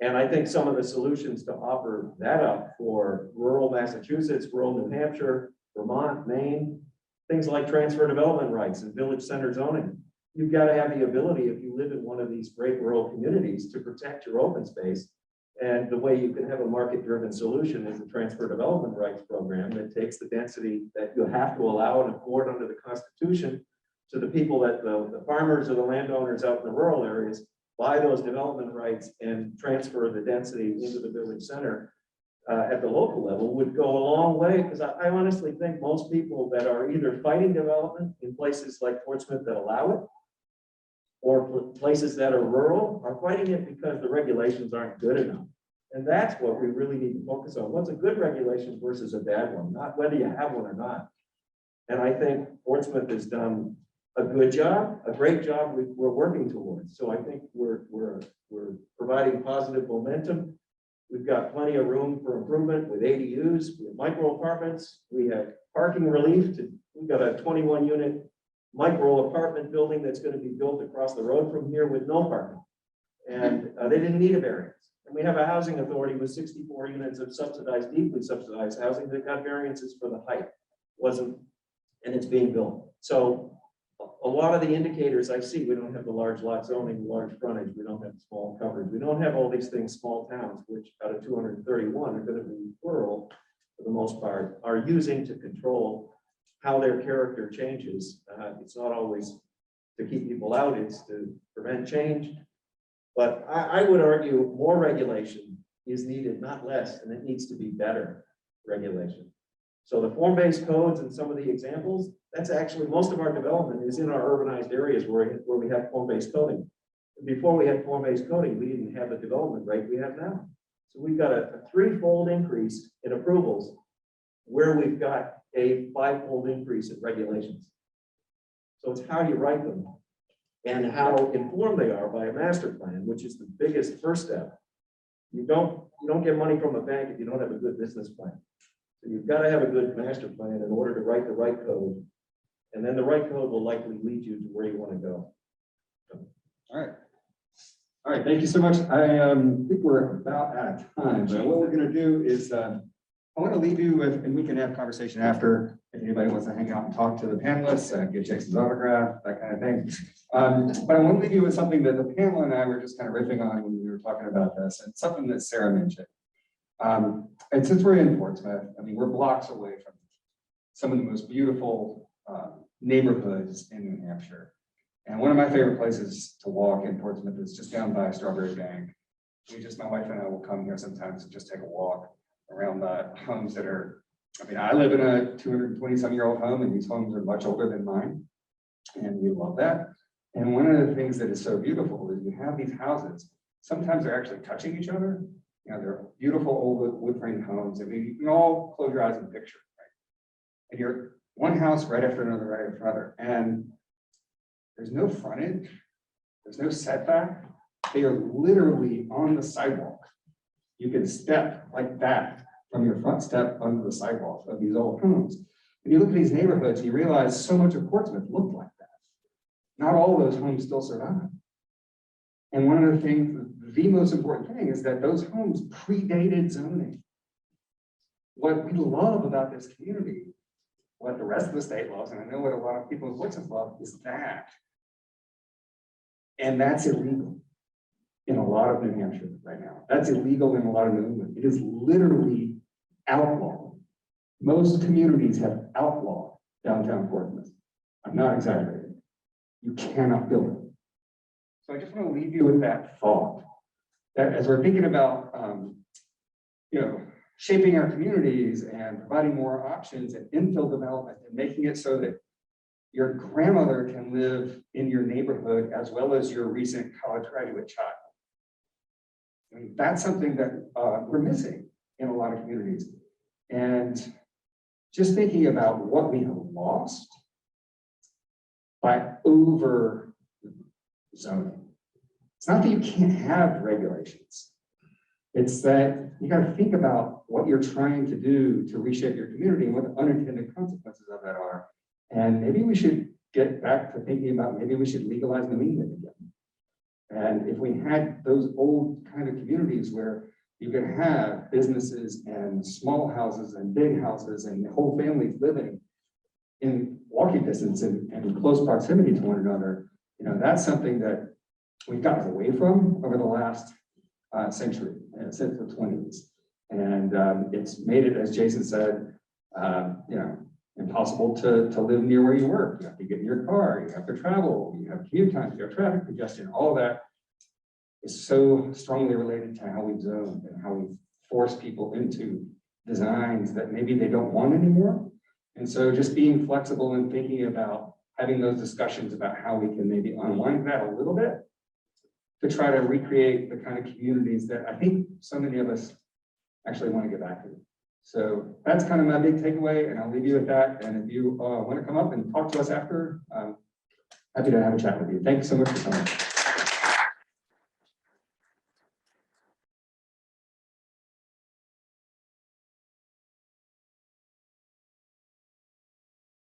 S4: And I think some of the solutions to offer that up for rural Massachusetts, rural New Hampshire, Vermont, Maine, things like transfer development rights and village center zoning. You've got to have the ability, if you live in one of these great rural communities, to protect your open space. And the way you can have a market-driven solution is a transfer development rights program that takes the density that you have to allow and afford under the Constitution to the people that the farmers or the landowners out in the rural areas buy those development rights and transfer the density into the village center at the local level would go a long way, because I honestly think most people that are either fighting development in places like Portsmouth that allow it, or places that are rural, are fighting it because the regulations aren't good enough. And that's what we really need to focus on. What's a good regulation versus a bad one, not whether you have one or not. And I think Portsmouth has done a good job, a great job we're working towards. So I think we're providing positive momentum. We've got plenty of room for improvement with ADUs, we have micro apartments, we have parking relief. We've got a 21-unit micro apartment building that's going to be built across the road from here with no parking. And they didn't need a variance. And we have a housing authority with 64 units of subsidized, deeply subsidized housing that got variances for the height. And it's being built. So a lot of the indicators I see, we don't have the large lot zoning, large frontage, we don't have small coverage, we don't have all these things, small towns, which out of 231 are going to be rural for the most part, are using to control how their character changes. It's not always to keep people out, it's to prevent change. But I would argue more regulation is needed, not less, and it needs to be better regulation. So the form-based codes and some of the examples, that's actually most of our development is in our urbanized areas where we have form-based coding. Before we had form-based coding, we didn't have the development rate we have now. So we've got a threefold increase in approvals where we've got a fivefold increase in regulations. So it's how you write them and how informed they are by a master plan, which is the biggest first step. You don't get money from a bank if you don't have a good business plan. So you've got to have a good master plan in order to write the right code. And then the right code will likely lead you to where you want to go.
S5: All right. All right, thank you so much. I think we're about out of time, but what we're gonna do is, I want to leave you with, and we can have conversation after, if anybody wants to hang out and talk to the panelists, get Jason's autograph, that kind of thing. But I want to leave you with something that the panel and I were just kind of riffing on when we were talking about this, and something that Sarah mentioned. And since we're in Portsmouth, I mean, we're blocks away from some of the most beautiful neighborhoods in New Hampshire. And one of my favorite places to walk in Portsmouth is just down by Strawberry Bank. My wife and I will come here sometimes and just take a walk around the homes that are, I mean, I live in a 220-some-year-old home, and these homes are much older than mine. And we love that. And one of the things that is so beautiful is you have these houses, sometimes they're actually touching each other. You know, they're beautiful old wood frame homes. I mean, you can all close your eyes and picture, right? And you're one house right after another, right after another. And there's no frontage, there's no setback. They are literally on the sidewalk. You can step like that from your front step onto the sidewalk of these old homes. When you look at these neighborhoods, you realize so much of Portsmouth looked like that. Not all of those homes still survive. And one of the things, the most important thing is that those homes predated zoning. What we love about this community, what the rest of the state loves, and I know what a lot of people in Portsmouth love, is that. And that's illegal in a lot of New Hampshire right now. That's illegal in a lot of New England. It is literally outlawed. Most communities have outlawed downtown Portsmouth. I'm not exaggerating. You cannot build it. So I just want to leave you with that thought, that as we're thinking about, shaping our communities and providing more options and infill development and making it so that your grandmother can live in your neighborhood as well as your recent college graduate child. I mean, that's something that we're missing in a lot of communities. And just thinking about what we have lost by over zoning. It's not that you can't have regulations. It's that you got to think about what you're trying to do to reshape your community and what the unintended consequences of that are. And maybe we should get back to thinking about, maybe we should legalize New England again. And if we had those old kind of communities where you could have businesses and small houses and big houses and whole families living in walking distance and close proximity to one another, that's something that we've gotten away from over the last century, since the 20s. And it's made it, as Jason said, impossible to live near where you work. You have to get in your car, you have to travel, you have commute times, you have traffic congestion. All of that is so strongly related to how we zone and how we force people into designs that maybe they don't want anymore. And so just being flexible and thinking about having those discussions about how we can maybe unwind that a little bit to try to recreate the kind of communities that I think so many of us actually want to get back to. So that's kind of my big takeaway, and I'll leave you with that. And if you want to come up and talk to us after, happy to have a chat with you. Thank you so much for coming.